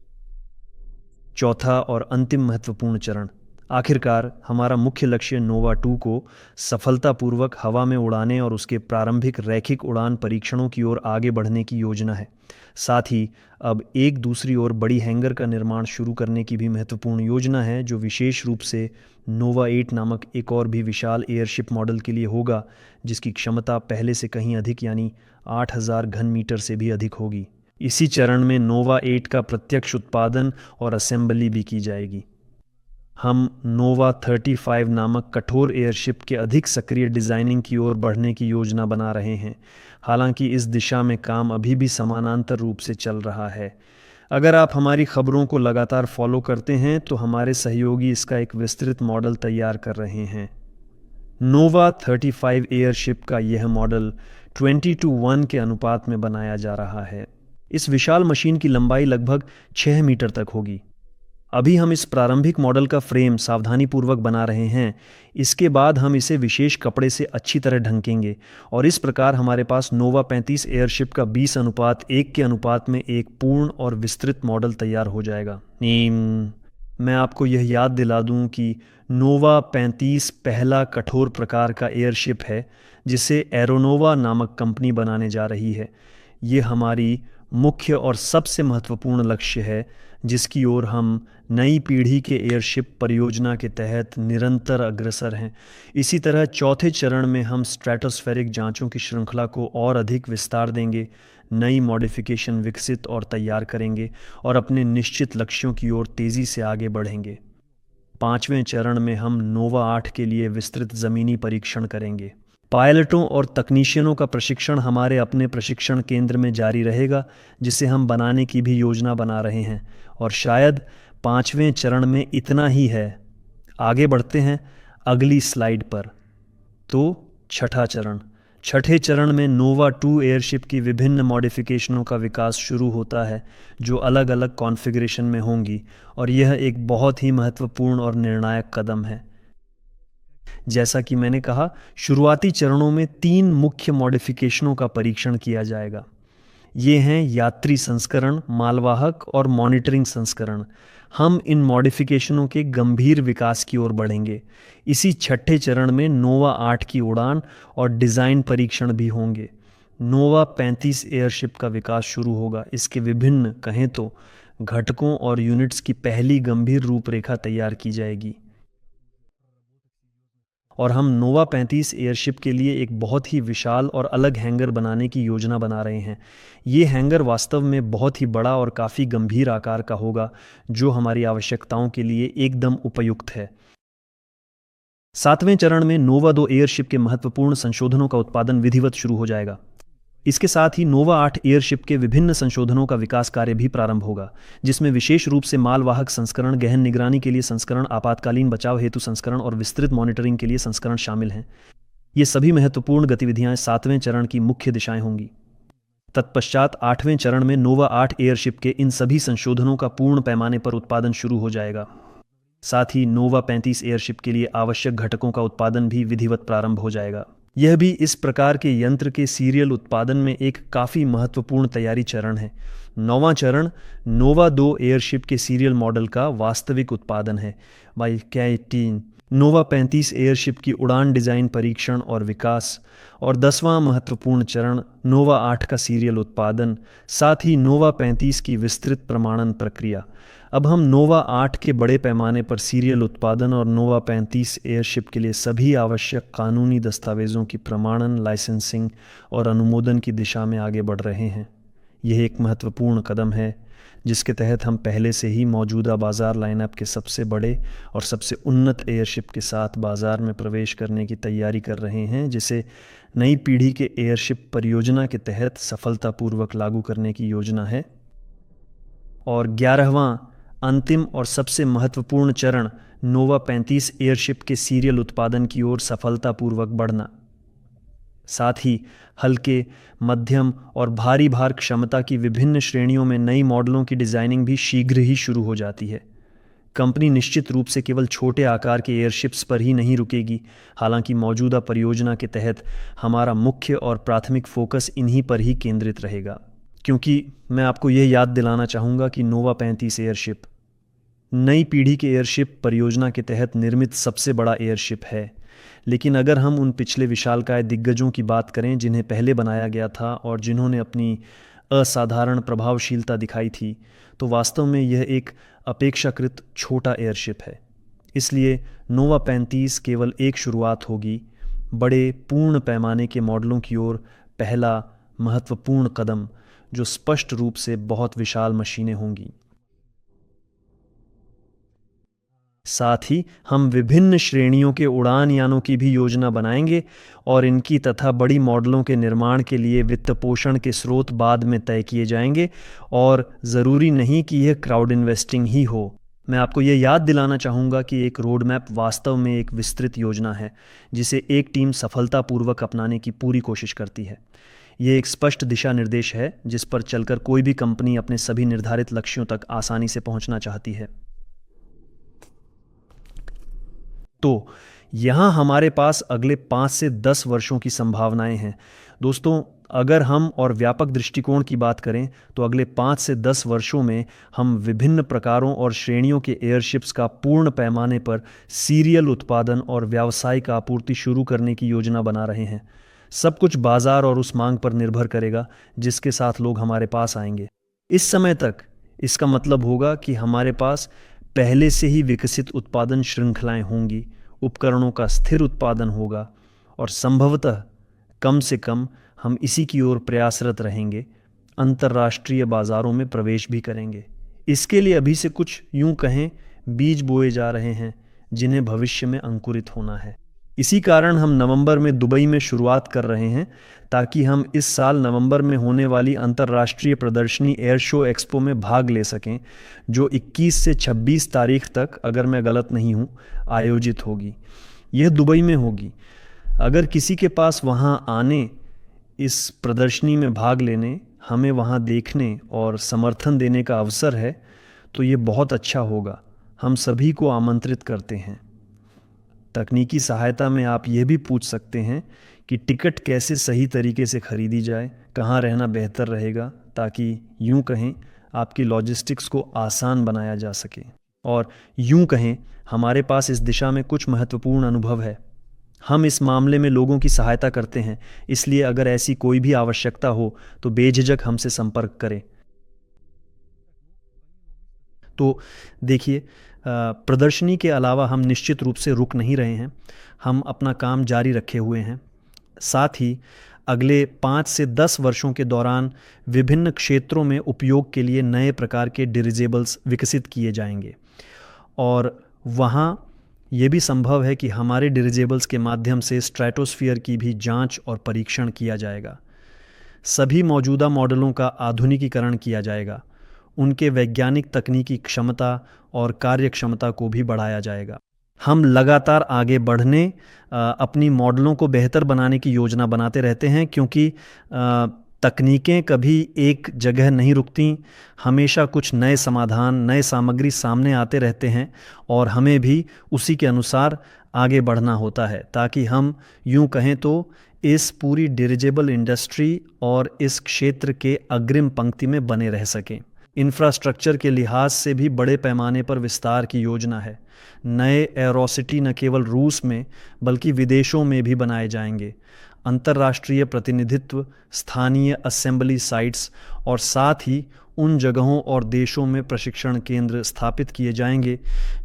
चौथा और अंतिम महत्वपूर्ण चरण, आखिरकार हमारा मुख्य लक्ष्य नोवा 2 को सफलतापूर्वक हवा में उड़ाने और उसके प्रारंभिक रैखिक उड़ान परीक्षणों की ओर आगे बढ़ने की योजना है। साथ ही अब एक दूसरी ओर बड़ी हैंगर का निर्माण शुरू करने की भी महत्वपूर्ण योजना है, जो विशेष रूप से नोवा 8 नामक एक और भी विशाल एयरशिप मॉडल के लिए होगा, जिसकी क्षमता पहले से कहीं अधिक यानी 8000 घन मीटर से भी अधिक होगी। इसी चरण में नोवा 8 का प्रत्यक्ष उत्पादन और असेंबली भी की जाएगी। हम नोवा 35 नामक कठोर एयरशिप के अधिक सक्रिय डिज़ाइनिंग की ओर बढ़ने की योजना बना रहे हैं। हालांकि इस दिशा में काम अभी भी समानांतर रूप से चल रहा है। अगर आप हमारी खबरों को लगातार फॉलो करते हैं तो हमारे सहयोगी इसका एक विस्तृत मॉडल तैयार कर रहे हैं। नोवा 35 एयरशिप का यह मॉडल 20:1 के अनुपात में बनाया जा रहा है। इस विशाल मशीन की लंबाई लगभग 6 मीटर तक होगी। अभी हम इस प्रारंभिक मॉडल का फ्रेम सावधानीपूर्वक बना रहे हैं। इसके बाद हम इसे विशेष कपड़े से अच्छी तरह ढकेंगे और इस प्रकार हमारे पास नोवा 35 एयरशिप का 20:1 के अनुपात में एक पूर्ण और विस्तृत मॉडल तैयार हो जाएगा। मैं आपको यह याद दिला दूं कि नोवा 35 पहला कठोर प्रकार का एयरशिप है जिसे एरोनोवा नामक कंपनी बनाने जा रही है। ये हमारी मुख्य और सबसे महत्वपूर्ण लक्ष्य है जिसकी ओर हम नई पीढ़ी के एयरशिप परियोजना के तहत निरंतर अग्रसर हैं। इसी तरह चौथे चरण में हम स्ट्रैटोस्फेरिक जांचों की श्रृंखला को और अधिक विस्तार देंगे, नई मॉडिफिकेशन विकसित और तैयार करेंगे और अपने निश्चित लक्ष्यों की ओर तेज़ी से आगे बढ़ेंगे। पाँचवें चरण में हम नोवा 8 के लिए विस्तृत ज़मीनी परीक्षण करेंगे। पायलटों और तकनीशियनों का प्रशिक्षण हमारे अपने प्रशिक्षण केंद्र में जारी रहेगा जिसे हम बनाने की भी योजना बना रहे हैं। और शायद पाँचवें चरण में इतना ही है। आगे बढ़ते हैं अगली स्लाइड पर। तो छठा चरण। छठे चरण में नोवा 2 एयरशिप की विभिन्न मॉडिफिकेशनों का विकास शुरू होता है जो अलग अलग कॉन्फ़िगरेशन में होंगी और यह एक बहुत ही महत्वपूर्ण और निर्णायक कदम है। जैसा कि मैंने कहा, शुरुआती चरणों में 3 मुख्य मॉडिफिकेशनों का परीक्षण किया जाएगा। ये हैं यात्री संस्करण, मालवाहक और मॉनिटरिंग संस्करण। हम इन मॉडिफिकेशनों के गंभीर विकास की ओर बढ़ेंगे। इसी छठे चरण में नोवा 8 की उड़ान और डिज़ाइन परीक्षण भी होंगे। नोवा 35 एयरशिप का विकास शुरू होगा। इसके विभिन्न कहें तो घटकों और यूनिट्स की पहली गंभीर रूपरेखा तैयार की जाएगी और हम नोवा 35 एयरशिप के लिए एक बहुत ही विशाल और अलग हैंगर बनाने की योजना बना रहे हैं। ये हैंगर वास्तव में बहुत ही बड़ा और काफ़ी गंभीर आकार का होगा जो हमारी आवश्यकताओं के लिए एकदम उपयुक्त है। सातवें चरण में नोवा 2 एयरशिप के महत्वपूर्ण संशोधनों का उत्पादन विधिवत शुरू हो जाएगा। इसके साथ ही नोवा 8 एयरशिप के विभिन्न संशोधनों का विकास कार्य भी प्रारंभ होगा जिसमें विशेष रूप से मालवाहक संस्करण, गहन निगरानी के लिए संस्करण, आपातकालीन बचाव हेतु संस्करण और विस्तृत मॉनिटरिंग के लिए संस्करण शामिल हैं। ये सभी महत्वपूर्ण गतिविधियां 7वें चरण की मुख्य दिशाएं होंगी। तत्पश्चात 8वें चरण में नोवा 8 एयरशिप के इन सभी संशोधनों का पूर्ण पैमाने पर उत्पादन शुरू हो जाएगा। साथ ही नोवा 35 एयरशिप के लिए आवश्यक घटकों का उत्पादन भी विधिवत प्रारंभ हो जाएगा। यह भी इस प्रकार के यंत्र के सीरियल उत्पादन में एक काफ़ी महत्वपूर्ण तैयारी चरण है। 9वां चरण नोवा 2 एयरशिप के सीरियल मॉडल का वास्तविक उत्पादन है। नोवा 35 एयरशिप की उड़ान डिज़ाइन परीक्षण और विकास और 10वां महत्वपूर्ण चरण नोवा 8 का सीरियल उत्पादन, साथ ही नोवा 35 की विस्तृत प्रमाणन प्रक्रिया। अब हम नोवा 8 के बड़े पैमाने पर सीरियल उत्पादन और नोवा 35 एयरशिप के लिए सभी आवश्यक कानूनी दस्तावेज़ों की प्रमाणन, लाइसेंसिंग और अनुमोदन की दिशा में आगे बढ़ रहे हैं। यह एक महत्वपूर्ण कदम है जिसके तहत हम पहले से ही मौजूदा बाज़ार लाइनअप के सबसे बड़े और सबसे उन्नत एयरशिप के साथ बाज़ार में प्रवेश करने की तैयारी कर रहे हैं जिसे नई पीढ़ी के एयरशिप परियोजना के तहत सफलतापूर्वक लागू करने की योजना है। और 11वां अंतिम और सबसे महत्वपूर्ण चरण नोवा 35 एयरशिप के सीरियल उत्पादन की ओर सफलतापूर्वक बढ़ना। साथ ही हल्के, मध्यम और भारी भार क्षमता की विभिन्न श्रेणियों में नई मॉडलों की डिज़ाइनिंग भी शीघ्र ही शुरू हो जाती है। कंपनी निश्चित रूप से केवल छोटे आकार के एयरशिप्स पर ही नहीं रुकेगी, हालांकि मौजूदा परियोजना के तहत हमारा मुख्य और प्राथमिक फोकस इन्हीं पर ही केंद्रित रहेगा। क्योंकि मैं आपको यह याद दिलाना चाहूँगा कि नोवा 35 एयरशिप नई पीढ़ी के एयरशिप परियोजना के तहत निर्मित सबसे बड़ा एयरशिप है। लेकिन अगर हम उन पिछले विशालकाय दिग्गजों की बात करें जिन्हें पहले बनाया गया था और जिन्होंने अपनी असाधारण प्रभावशीलता दिखाई थी, तो वास्तव में यह एक अपेक्षाकृत छोटा एयरशिप है। इसलिए नोवा 35 केवल एक शुरुआत होगी, बड़े पूर्ण पैमाने के मॉडलों की ओर पहला महत्वपूर्ण कदम जो स्पष्ट रूप से बहुत विशाल मशीनें होंगी। साथ ही हम विभिन्न श्रेणियों के उड़ान यानों की भी योजना बनाएंगे और इनकी तथा बड़ी मॉडलों के निर्माण के लिए वित्त पोषण के स्रोत बाद में तय किए जाएंगे और ज़रूरी नहीं कि यह क्राउड इन्वेस्टिंग ही हो। मैं आपको यह याद दिलाना चाहूँगा कि एक रोड मैप वास्तव में एक विस्तृत योजना है जिसे एक टीम सफलतापूर्वक अपनाने की पूरी कोशिश करती है। यह एक स्पष्ट दिशा निर्देश है जिस पर चलकर कोई भी कंपनी अपने सभी निर्धारित लक्ष्यों तक आसानी से पहुंचना चाहती है। तो यहाँ हमारे पास अगले 5 से 10 वर्षों की संभावनाएं हैं। दोस्तों, अगर हम और व्यापक दृष्टिकोण की बात करें तो अगले 5 से 10 वर्षों में हम विभिन्न प्रकारों और श्रेणियों के एयरशिप्स का पूर्ण पैमाने पर सीरियल उत्पादन और व्यावसायिक आपूर्ति शुरू करने की योजना बना रहे हैं। सब कुछ बाजार और उस मांग पर निर्भर करेगा जिसके साथ लोग हमारे पास आएंगे। इस समय तक इसका मतलब होगा कि हमारे पास पहले से ही विकसित उत्पादन श्रृंखलाएं होंगी, उपकरणों का स्थिर उत्पादन होगा और संभवतः कम से कम हम इसी की ओर प्रयासरत रहेंगे, अंतर्राष्ट्रीय बाजारों में प्रवेश भी करेंगे। इसके लिए अभी से कुछ यूं कहें बीज बोए जा रहे हैं जिन्हें भविष्य में अंकुरित होना है। इसी कारण हम नवंबर में दुबई में शुरुआत कर रहे हैं ताकि हम इस साल नवंबर में होने वाली अंतर्राष्ट्रीय प्रदर्शनी एयर शो एक्सपो में भाग ले सकें, जो 21 से 26 तारीख तक, अगर मैं गलत नहीं हूँ, आयोजित होगी। यह दुबई में होगी। अगर किसी के पास वहाँ आने, इस प्रदर्शनी में भाग लेने, हमें वहाँ देखने और समर्थन देने का अवसर है तो ये बहुत अच्छा होगा। हम सभी को आमंत्रित करते हैं। तकनीकी सहायता में आप ये भी पूछ सकते हैं कि टिकट कैसे सही तरीके से खरीदी जाए, कहाँ रहना बेहतर रहेगा, ताकि यूं कहें आपकी लॉजिस्टिक्स को आसान बनाया जा सके। और यूं कहें हमारे पास इस दिशा में कुछ महत्वपूर्ण अनुभव है। हम इस मामले में लोगों की सहायता करते हैं, इसलिए अगर ऐसी कोई भी आवश्यकता हो तो बेझिझक हमसे संपर्क करें। तो देखिए, प्रदर्शनी के अलावा हम निश्चित रूप से रुक नहीं रहे हैं। हम अपना काम जारी रखे हुए हैं। साथ ही अगले 5 से 10 वर्षों के दौरान विभिन्न क्षेत्रों में उपयोग के लिए नए प्रकार के डिरिजेबल्स विकसित किए जाएंगे और वहाँ ये भी संभव है कि हमारे डिरिजेबल्स के माध्यम से स्ट्रेटोस्फीयर की भी जांच और परीक्षण किया जाएगा। सभी मौजूदा मॉडलों का आधुनिकीकरण किया जाएगा। उनके वैज्ञानिक तकनीकी क्षमता और कार्यक्षमता को भी बढ़ाया जाएगा। हम लगातार आगे बढ़ने, अपनी मॉडलों को बेहतर बनाने की योजना बनाते रहते हैं, क्योंकि तकनीकें कभी एक जगह नहीं रुकती। हमेशा कुछ नए समाधान, नए सामग्री सामने आते रहते हैं और हमें भी उसी के अनुसार आगे बढ़ना होता है, ताकि हम यूं कहें तो इस पूरी डिरिजेबल इंडस्ट्री और इस क्षेत्र के अग्रिम पंक्ति में बने रह सकें। इंफ्रास्ट्रक्चर के लिहाज से भी बड़े पैमाने पर विस्तार की योजना है। नए एरोसिटी न केवल रूस में बल्कि विदेशों में भी बनाए जाएंगे। अंतर्राष्ट्रीय प्रतिनिधित्व, स्थानीय असेंबली साइट्स और साथ ही उन जगहों और देशों में प्रशिक्षण केंद्र स्थापित किए जाएंगे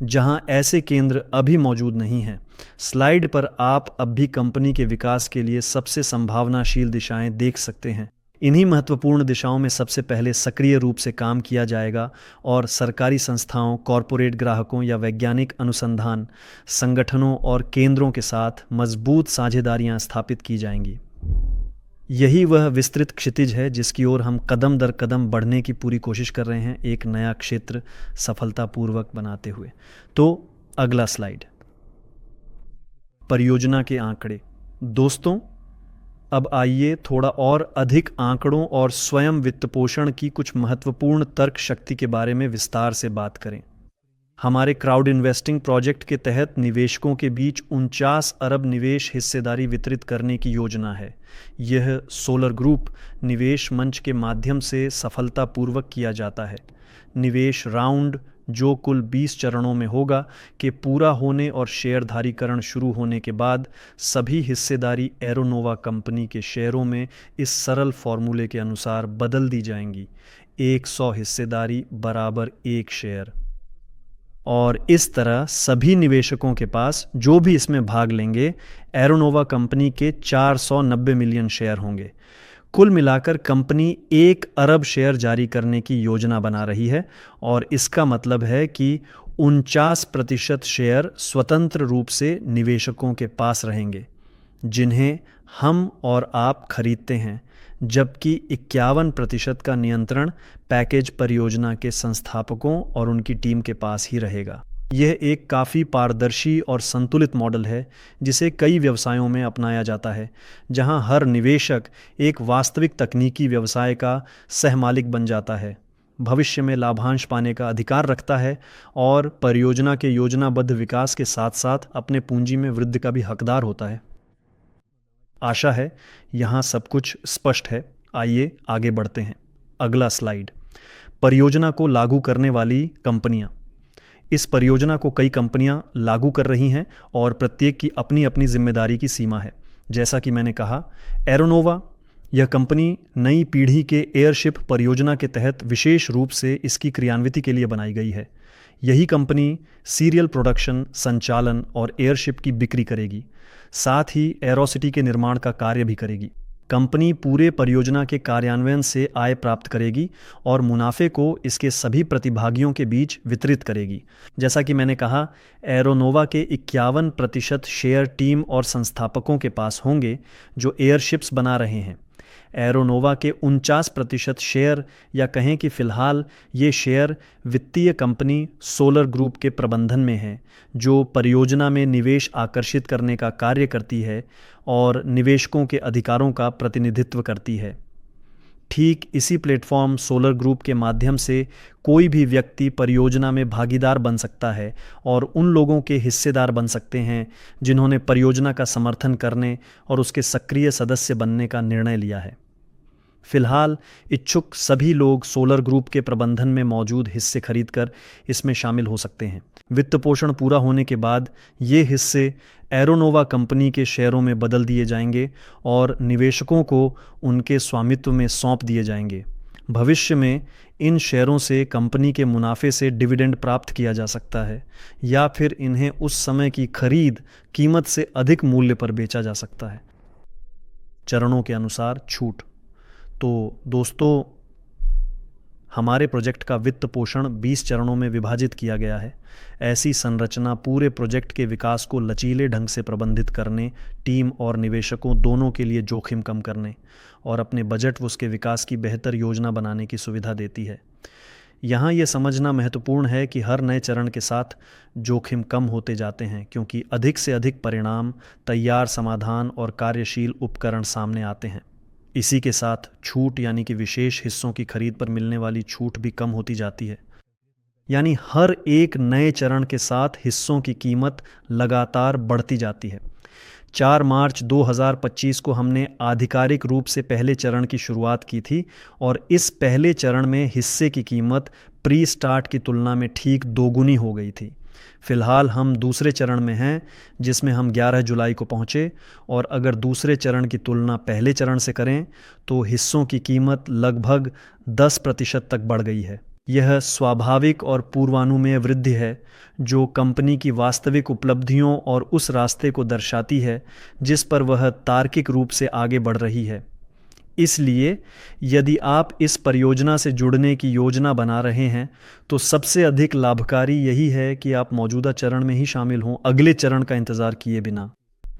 जहां ऐसे केंद्र अभी मौजूद नहीं हैं। स्लाइड पर आप अब भी कंपनी के विकास के लिए सबसे संभावनाशील दिशाएं देख सकते हैं। इन्हीं महत्वपूर्ण दिशाओं में सबसे पहले सक्रिय रूप से काम किया जाएगा और सरकारी संस्थाओं, कॉरपोरेट ग्राहकों या वैज्ञानिक अनुसंधान संगठनों और केंद्रों के साथ मजबूत साझेदारियां स्थापित की जाएंगी। यही वह विस्तृत क्षितिज है जिसकी ओर हम कदम दर कदम बढ़ने की पूरी कोशिश कर रहे हैं, एक नया क्षेत्र सफलतापूर्वक बनाते हुए। तो अगला स्लाइड, परियोजना के आंकड़े। दोस्तों, अब आइए थोड़ा और अधिक आंकड़ों और स्वयं वित्तपोषण की कुछ महत्वपूर्ण तर्क शक्ति के बारे में विस्तार से बात करें। हमारे क्राउड इन्वेस्टिंग प्रोजेक्ट के तहत निवेशकों के बीच 49 अरब निवेश हिस्सेदारी वितरित करने की योजना है। यह सोलर ग्रुप निवेश मंच के माध्यम से सफलतापूर्वक किया जाता है। निवेश राउंड, जो कुल 20 चरणों में होगा, के पूरा होने और शेयरधारीकरण शुरू होने के बाद सभी हिस्सेदारी एरोनोवा कंपनी के शेयरों में इस सरल फॉर्मूले के अनुसार बदल दी जाएंगी। 100 हिस्सेदारी बराबर 1 शेयर। और इस तरह सभी निवेशकों के पास, जो भी इसमें भाग लेंगे, एरोनोवा कंपनी के 490 मिलियन शेयर होंगे। कुल मिलाकर कंपनी 1 अरब शेयर जारी करने की योजना बना रही है और इसका मतलब है कि 49% शेयर स्वतंत्र रूप से निवेशकों के पास रहेंगे, जिन्हें हम और आप खरीदते हैं, जबकि 51% का नियंत्रण पैकेज परियोजना के संस्थापकों और उनकी टीम के पास ही रहेगा। यह एक काफ़ी पारदर्शी और संतुलित मॉडल है जिसे कई व्यवसायों में अपनाया जाता है, जहां हर निवेशक एक वास्तविक तकनीकी व्यवसाय का सहमालिक बन जाता है। भविष्य में लाभांश पाने का अधिकार रखता है और परियोजना के योजनाबद्ध विकास के साथ साथ अपने पूंजी में वृद्धि का भी हकदार होता है। आशा है यहाँ सब कुछ स्पष्ट है। आइए आगे बढ़ते हैं। अगला स्लाइड, परियोजना को लागू करने वाली कंपनियां। इस परियोजना को कई कंपनियां लागू कर रही हैं और प्रत्येक की अपनी अपनी जिम्मेदारी की सीमा है। जैसा कि मैंने कहा, एरोनोवा यह कंपनी नई पीढ़ी के एयरशिप परियोजना के तहत विशेष रूप से इसकी क्रियान्विति के लिए बनाई गई है। यही कंपनी सीरियल प्रोडक्शन, संचालन और एयरशिप की बिक्री करेगी, साथ ही एरोसिटी के निर्माण का कार्य भी करेगी। कंपनी पूरे परियोजना के कार्यान्वयन से आय प्राप्त करेगी और मुनाफे को इसके सभी प्रतिभागियों के बीच वितरित करेगी। जैसा कि मैंने कहा, एरोनोवा के 51% शेयर टीम और संस्थापकों के पास होंगे जो एयरशिप्स बना रहे हैं। एरोनोवा के 49% शेयर, या कहें कि फ़िलहाल ये शेयर वित्तीय कंपनी सोलर ग्रुप के प्रबंधन में हैं, जो परियोजना में निवेश आकर्षित करने का कार्य करती है और निवेशकों के अधिकारों का प्रतिनिधित्व करती है। ठीक इसी प्लेटफॉर्म सोलर ग्रुप के माध्यम से कोई भी व्यक्ति परियोजना में भागीदार बन सकता है और उन लोगों के हिस्सेदार बन सकते हैं जिन्होंने परियोजना का समर्थन करने और उसके सक्रिय सदस्य बनने का निर्णय लिया है। फिलहाल इच्छुक सभी लोग सोलर ग्रुप के प्रबंधन में मौजूद हिस्से खरीदकर इसमें शामिल हो सकते हैं। वित्त पोषण पूरा होने के बाद ये हिस्से एरोनोवा कंपनी के शेयरों में बदल दिए जाएंगे और निवेशकों को उनके स्वामित्व में सौंप दिए जाएंगे। भविष्य में इन शेयरों से कंपनी के मुनाफे से डिविडेंड प्राप्त किया जा सकता है या फिर इन्हें उस समय की खरीद कीमत से अधिक मूल्य पर बेचा जा सकता है। चरणों के अनुसार छूट। तो दोस्तों, हमारे प्रोजेक्ट का वित्त पोषण 20 चरणों में विभाजित किया गया है। ऐसी संरचना पूरे प्रोजेक्ट के विकास को लचीले ढंग से प्रबंधित करने, टीम और निवेशकों दोनों के लिए जोखिम कम करने और अपने बजट व उसके विकास की बेहतर योजना बनाने की सुविधा देती है। यहाँ ये समझना महत्वपूर्ण है कि हर नए चरण के साथ जोखिम कम होते जाते हैं, क्योंकि अधिक से अधिक परिणाम, तैयार समाधान और कार्यशील उपकरण सामने आते हैं। इसी के साथ छूट यानी कि विशेष हिस्सों की खरीद पर मिलने वाली छूट भी कम होती जाती है। यानी हर एक नए चरण के साथ हिस्सों की कीमत लगातार बढ़ती जाती है। 4 मार्च 2025 को हमने आधिकारिक रूप से पहले चरण की शुरुआत की थी और इस पहले चरण में हिस्से की कीमत प्री स्टार्ट की तुलना में ठीक दोगुनी हो गई थी। फिलहाल हम दूसरे चरण में हैं, जिसमें हम 11 जुलाई को पहुँचे, और अगर दूसरे चरण की तुलना पहले चरण से करें तो हिस्सों की कीमत लगभग 10% तक बढ़ गई है। यह स्वाभाविक और पूर्वानुमेय वृद्धि है जो कंपनी की वास्तविक उपलब्धियों और उस रास्ते को दर्शाती है जिस पर वह तार्किक रूप से आगे बढ़ रही है। इसलिए यदि आप इस परियोजना से जुड़ने की योजना बना रहे हैं तो सबसे अधिक लाभकारी यही है कि आप मौजूदा चरण में ही शामिल हों, अगले चरण का इंतज़ार किए बिना।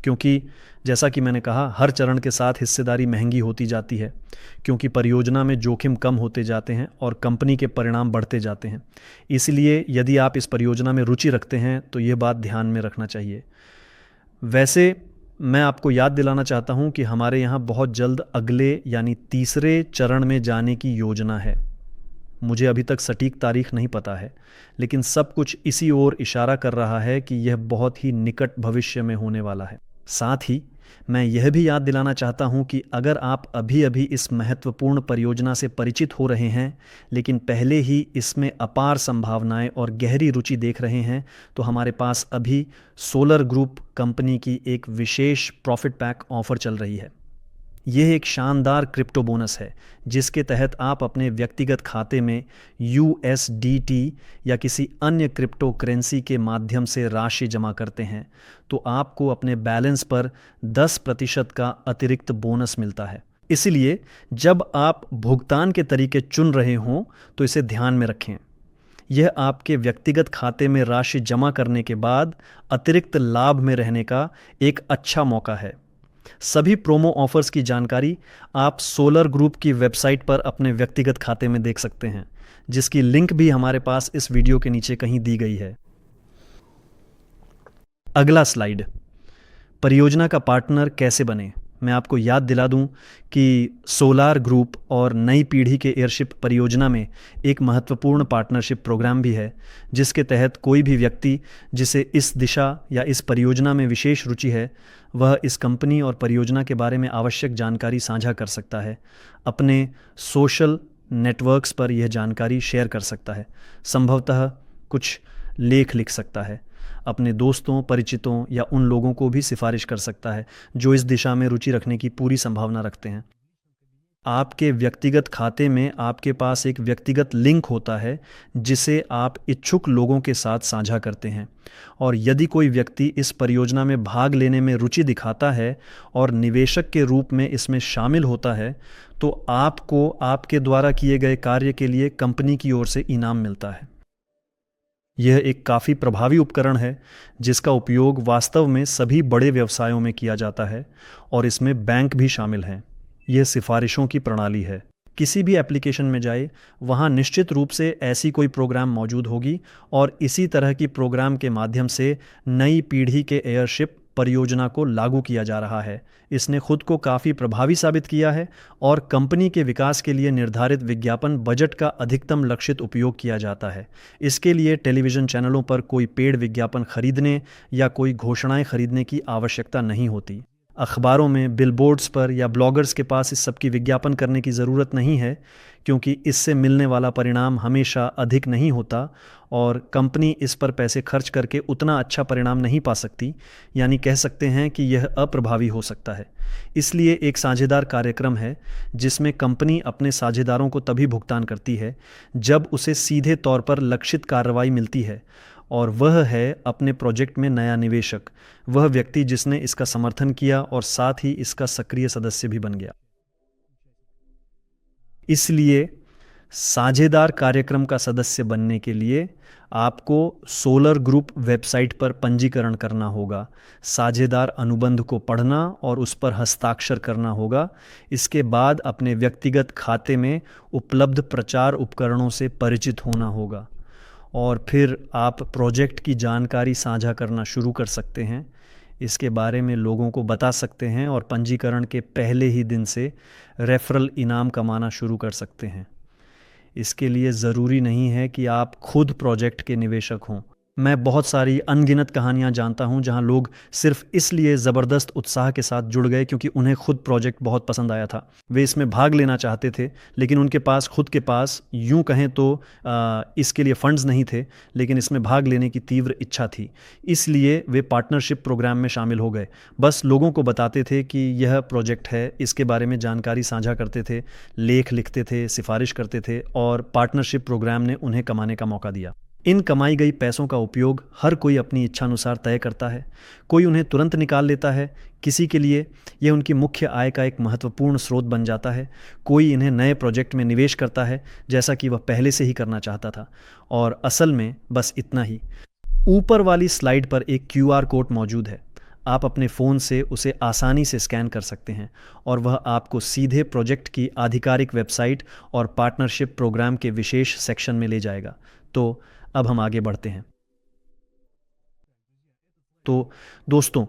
क्योंकि जैसा कि मैंने कहा, हर चरण के साथ हिस्सेदारी महंगी होती जाती है, क्योंकि परियोजना में जोखिम कम होते जाते हैं और कंपनी के परिणाम बढ़ते जाते हैं। इसलिए यदि आप इस परियोजना में रुचि रखते हैं तो ये बात ध्यान में रखना चाहिए। वैसे मैं आपको याद दिलाना चाहता हूं कि हमारे यहाँ बहुत जल्द अगले यानी तीसरे चरण में जाने की योजना है। मुझे अभी तक सटीक तारीख नहीं पता है, लेकिन सब कुछ इसी ओर इशारा कर रहा है कि यह बहुत ही निकट भविष्य में होने वाला है। साथ ही मैं यह भी याद दिलाना चाहता हूं कि अगर आप अभी अभी इस महत्वपूर्ण परियोजना से परिचित हो रहे हैं, लेकिन पहले ही इसमें अपार संभावनाएं और गहरी रुचि देख रहे हैं, तो हमारे पास अभी सोलर ग्रुप कंपनी की एक विशेष प्रॉफिट पैक ऑफर चल रही है। यह एक शानदार क्रिप्टो बोनस है जिसके तहत आप अपने व्यक्तिगत खाते में USDT या किसी अन्य क्रिप्टो करेंसी के माध्यम से राशि जमा करते हैं तो आपको अपने बैलेंस पर 10% का अतिरिक्त बोनस मिलता है। इसलिए जब आप भुगतान के तरीके चुन रहे हों तो इसे ध्यान में रखें। यह आपके व्यक्तिगत खाते में राशि जमा करने के बाद अतिरिक्त लाभ में रहने का एक अच्छा मौका है। सभी प्रोमो ऑफर्स की जानकारी आप सोलर ग्रुप की वेबसाइट पर अपने व्यक्तिगत खाते में देख सकते हैं, जिसकी लिंक भी हमारे पास इस वीडियो के नीचे कहीं दी गई है। अगला स्लाइड, परियोजना का पार्टनर कैसे बने। मैं आपको याद दिला दूं कि सोलार ग्रुप और नई पीढ़ी के एयरशिप परियोजना में एक महत्वपूर्ण पार्टनरशिप प्रोग्राम भी है, जिसके तहत कोई भी व्यक्ति जिसे इस दिशा या इस परियोजना में विशेष रुचि है, वह इस कंपनी और परियोजना के बारे में आवश्यक जानकारी साझा कर सकता है। अपने सोशल नेटवर्क्स पर यह जानकारी शेयर कर सकता है, संभवतः कुछ लेख लिख सकता है, अपने दोस्तों, परिचितों या उन लोगों को भी सिफारिश कर सकता है जो इस दिशा में रुचि रखने की पूरी संभावना रखते हैं। आपके व्यक्तिगत खाते में आपके पास एक व्यक्तिगत लिंक होता है जिसे आप इच्छुक लोगों के साथ साझा करते हैं, और यदि कोई व्यक्ति इस परियोजना में भाग लेने में रुचि दिखाता है और निवेशक के रूप में इसमें शामिल होता है, तो आपको आपके द्वारा किए गए कार्य के लिए कंपनी की ओर से इनाम मिलता है। यह एक काफ़ी प्रभावी उपकरण है जिसका उपयोग वास्तव में सभी बड़े व्यवसायों में किया जाता है, और इसमें बैंक भी शामिल हैं। यह सिफारिशों की प्रणाली है। किसी भी एप्लीकेशन में जाए, वहाँ निश्चित रूप से ऐसी कोई प्रोग्राम मौजूद होगी, और इसी तरह की प्रोग्राम के माध्यम से नई पीढ़ी के एयरशिप परियोजना को लागू किया जा रहा है। इसने खुद को काफ़ी प्रभावी साबित किया है, और कंपनी के विकास के लिए निर्धारित विज्ञापन बजट का अधिकतम लक्षित उपयोग किया जाता है। इसके लिए टेलीविज़न चैनलों पर कोई पेड विज्ञापन खरीदने या कोई घोषणाएं खरीदने की आवश्यकता नहीं होती। अखबारों में, बिलबोर्ड्स पर या ब्लॉगर्स के पास इस सब की विज्ञापन करने की ज़रूरत नहीं है, क्योंकि इससे मिलने वाला परिणाम हमेशा अधिक नहीं होता, और कंपनी इस पर पैसे खर्च करके उतना अच्छा परिणाम नहीं पा सकती, यानी कह सकते हैं कि यह अप्रभावी हो सकता है। इसलिए एक साझेदार कार्यक्रम है जिसमें कंपनी अपने साझेदारों को तभी भुगतान करती है जब उसे सीधे तौर पर लक्षित कार्रवाई मिलती है, और वह है अपने प्रोजेक्ट में नया निवेशक, वह व्यक्ति जिसने इसका समर्थन किया और साथ ही इसका सक्रिय सदस्य भी बन गया। इसलिए साझेदार कार्यक्रम का सदस्य बनने के लिए आपको सोलर ग्रुप वेबसाइट पर पंजीकरण करना होगा, साझेदार अनुबंध को पढ़ना और उस पर हस्ताक्षर करना होगा। इसके बाद अपने व्यक्तिगत खाते में उपलब्ध प्रचार उपकरणों से परिचित होना होगा, और फिर आप प्रोजेक्ट की जानकारी साझा करना शुरू कर सकते हैं, इसके बारे में लोगों को बता सकते हैं, और पंजीकरण के पहले ही दिन से रेफरल इनाम कमाना शुरू कर सकते हैं। इसके लिए ज़रूरी नहीं है कि आप खुद प्रोजेक्ट के निवेशक हों। मैं बहुत सारी अनगिनत कहानियां जानता हूं जहां लोग सिर्फ इसलिए ज़बरदस्त उत्साह के साथ जुड़ गए क्योंकि उन्हें खुद प्रोजेक्ट बहुत पसंद आया था। वे इसमें भाग लेना चाहते थे, लेकिन उनके पास खुद के पास यूं कहें तो इसके लिए फंड्स नहीं थे, लेकिन इसमें भाग लेने की तीव्र इच्छा थी। इसलिए वे पार्टनरशिप प्रोग्राम में शामिल हो गए। बस लोगों को बताते थे कि यह प्रोजेक्ट है, इसके बारे में जानकारी साझा करते थे, लेख लिखते थे, सिफारिश करते थे, और पार्टनरशिप प्रोग्राम ने उन्हें कमाने का मौका दिया। इन कमाई गई पैसों का उपयोग हर कोई अपनी इच्छानुसार तय करता है। कोई उन्हें तुरंत निकाल लेता है, किसी के लिए यह उनकी मुख्य आय का एक महत्वपूर्ण स्रोत बन जाता है, कोई इन्हें नए प्रोजेक्ट में निवेश करता है जैसा कि वह पहले से ही करना चाहता था। और असल में बस इतना ही। ऊपर वाली स्लाइड पर एक QR कोड मौजूद है। आप अपने फ़ोन से उसे आसानी से स्कैन कर सकते हैं, और वह आपको सीधे प्रोजेक्ट की आधिकारिक वेबसाइट और पार्टनरशिप प्रोग्राम के विशेष सेक्शन में ले जाएगा। तो अब हम आगे बढ़ते हैं। तो दोस्तों,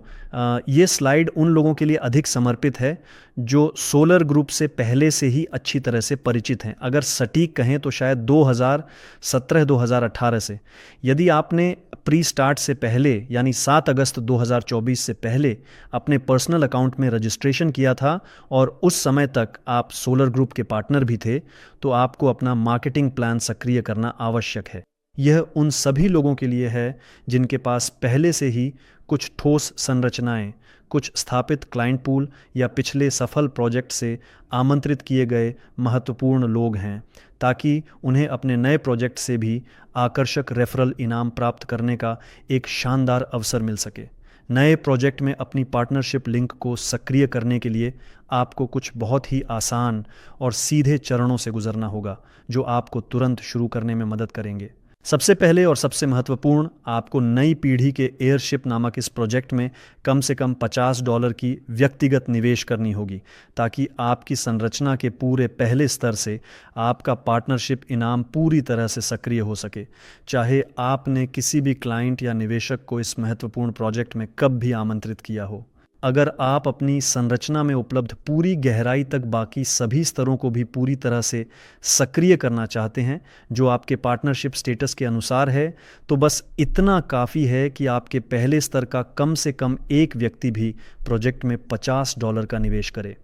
ये स्लाइड उन लोगों के लिए अधिक समर्पित है जो सोलर ग्रुप से पहले से ही अच्छी तरह से परिचित हैं। अगर सटीक कहें तो शायद 2017-2018 से। यदि आपने प्री स्टार्ट से पहले, यानी 7 अगस्त 2024 से पहले अपने पर्सनल अकाउंट में रजिस्ट्रेशन किया था और उस समय तक आप सोलर ग्रुप के पार्टनर भी थे, तो आपको अपना मार्केटिंग प्लान सक्रिय करना आवश्यक है। यह उन सभी लोगों के लिए है जिनके पास पहले से ही कुछ ठोस संरचनाएं, कुछ स्थापित क्लाइंट पूल या पिछले सफल प्रोजेक्ट से आमंत्रित किए गए महत्वपूर्ण लोग हैं, ताकि उन्हें अपने नए प्रोजेक्ट से भी आकर्षक रेफरल इनाम प्राप्त करने का एक शानदार अवसर मिल सके। नए प्रोजेक्ट में अपनी पार्टनरशिप लिंक को सक्रिय करने के लिए आपको कुछ बहुत ही आसान और सीधे चरणों से गुजरना होगा, जो आपको तुरंत शुरू करने में मदद करेंगे। सबसे पहले और सबसे महत्वपूर्ण, आपको नई पीढ़ी के एयरशिप नामक इस प्रोजेक्ट में कम से कम $50 की व्यक्तिगत निवेश करनी होगी, ताकि आपकी संरचना के पूरे पहले स्तर से आपका पार्टनरशिप इनाम पूरी तरह से सक्रिय हो सके, चाहे आपने किसी भी क्लाइंट या निवेशक को इस महत्वपूर्ण प्रोजेक्ट में कब भी आमंत्रित किया हो। अगर आप अपनी संरचना में उपलब्ध पूरी गहराई तक बाकी सभी स्तरों को भी पूरी तरह से सक्रिय करना चाहते हैं जो आपके पार्टनरशिप स्टेटस के अनुसार है, तो बस इतना काफ़ी है कि आपके पहले स्तर का कम से कम एक व्यक्ति भी प्रोजेक्ट में $50 का निवेश करे।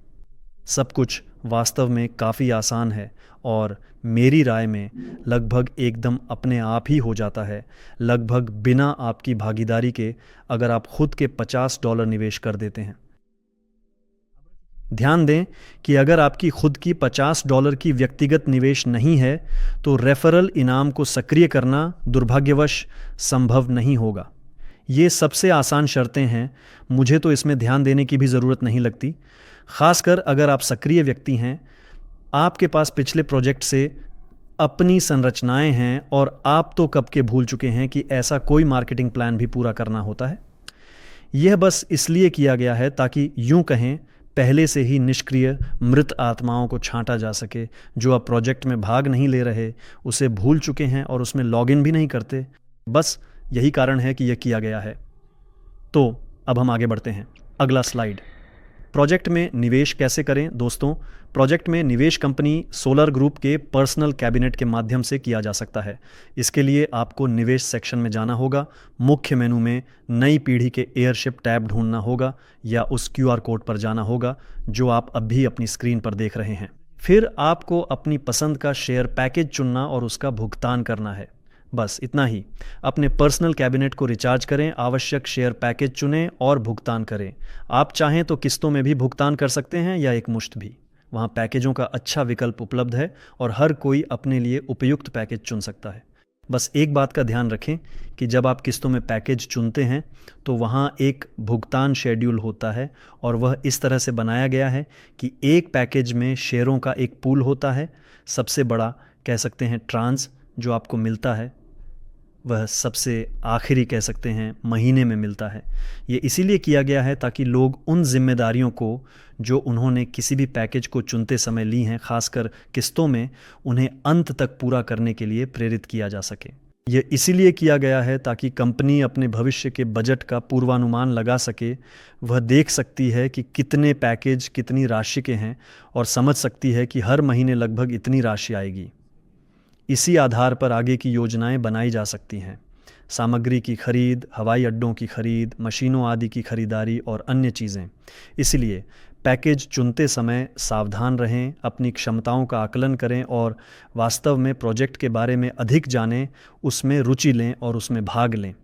सब कुछ वास्तव में काफ़ी आसान है और मेरी राय में लगभग एकदम अपने आप ही हो जाता है, लगभग बिना आपकी भागीदारी के, अगर आप खुद के $50 निवेश कर देते हैं। ध्यान दें कि अगर आपकी खुद की $50 की व्यक्तिगत निवेश नहीं है तो रेफरल इनाम को सक्रिय करना दुर्भाग्यवश संभव नहीं होगा। ये सबसे आसान शर्तें हैं, मुझे तो इसमें ध्यान देने की भी ज़रूरत नहीं लगती। खासकर अगर आप सक्रिय व्यक्ति हैं, आपके पास पिछले प्रोजेक्ट से अपनी संरचनाएं हैं और आप तो कब के भूल चुके हैं कि ऐसा कोई मार्केटिंग प्लान भी पूरा करना होता है। यह बस इसलिए किया गया है ताकि यूं कहें पहले से ही निष्क्रिय मृत आत्माओं को छांटा जा सके जो अब प्रोजेक्ट में भाग नहीं ले रहे, उसे भूल चुके हैं और उसमें लॉगिन भी नहीं करते। बस यही कारण है कि यह किया गया है। तो अब हम आगे बढ़ते हैं। अगला स्लाइड। प्रोजेक्ट में निवेश कैसे करें? दोस्तों, प्रोजेक्ट में निवेश कंपनी सोलर ग्रुप के पर्सनल कैबिनेट के माध्यम से किया जा सकता है। इसके लिए आपको निवेश सेक्शन में जाना होगा, मुख्य मेनू में नई पीढ़ी के एयरशिप टैब ढूंढना होगा या उस QR कोड पर जाना होगा जो आप अब भी अपनी स्क्रीन पर देख रहे हैं। फिर आपको अपनी पसंद का शेयर पैकेज चुनना और उसका भुगतान करना है। बस इतना ही। अपने पर्सनल कैबिनेट को रिचार्ज करें, आवश्यक शेयर पैकेज चुनें और भुगतान करें। आप चाहें तो किस्तों में भी भुगतान कर सकते हैं या एक मुश्त भी। वहाँ पैकेजों का अच्छा विकल्प उपलब्ध है और हर कोई अपने लिए उपयुक्त पैकेज चुन सकता है। बस एक बात का ध्यान रखें कि जब आप किस्तों में पैकेज चुनते हैं तो वहाँ एक भुगतान शेड्यूल होता है और वह इस तरह से बनाया गया है कि एक पैकेज में शेयरों का एक पूल होता है। सबसे बड़ा कह सकते हैं ट्रांस जो आपको मिलता है वह सबसे आखिरी कह सकते हैं महीने में मिलता है। ये इसीलिए किया गया है ताकि लोग उन जिम्मेदारियों को जो उन्होंने किसी भी पैकेज को चुनते समय ली हैं, खासकर किस्तों में, उन्हें अंत तक पूरा करने के लिए प्रेरित किया जा सके। ये इसीलिए किया गया है ताकि कंपनी अपने भविष्य के बजट का पूर्वानुमान लगा सके। वह देख सकती है कि कितने पैकेज कितनी राशि के हैं और समझ सकती है कि हर महीने लगभग इतनी राशि आएगी। इसी आधार पर आगे की योजनाएं बनाई जा सकती हैं। सामग्री की खरीद, हवाई अड्डों की खरीद, मशीनों आदि की खरीदारी और अन्य चीज़ें। इसलिए पैकेज चुनते समय सावधान रहें, अपनी क्षमताओं का आकलन करें और वास्तव में प्रोजेक्ट के बारे में अधिक जानें, उसमें रुचि लें और उसमें भाग लें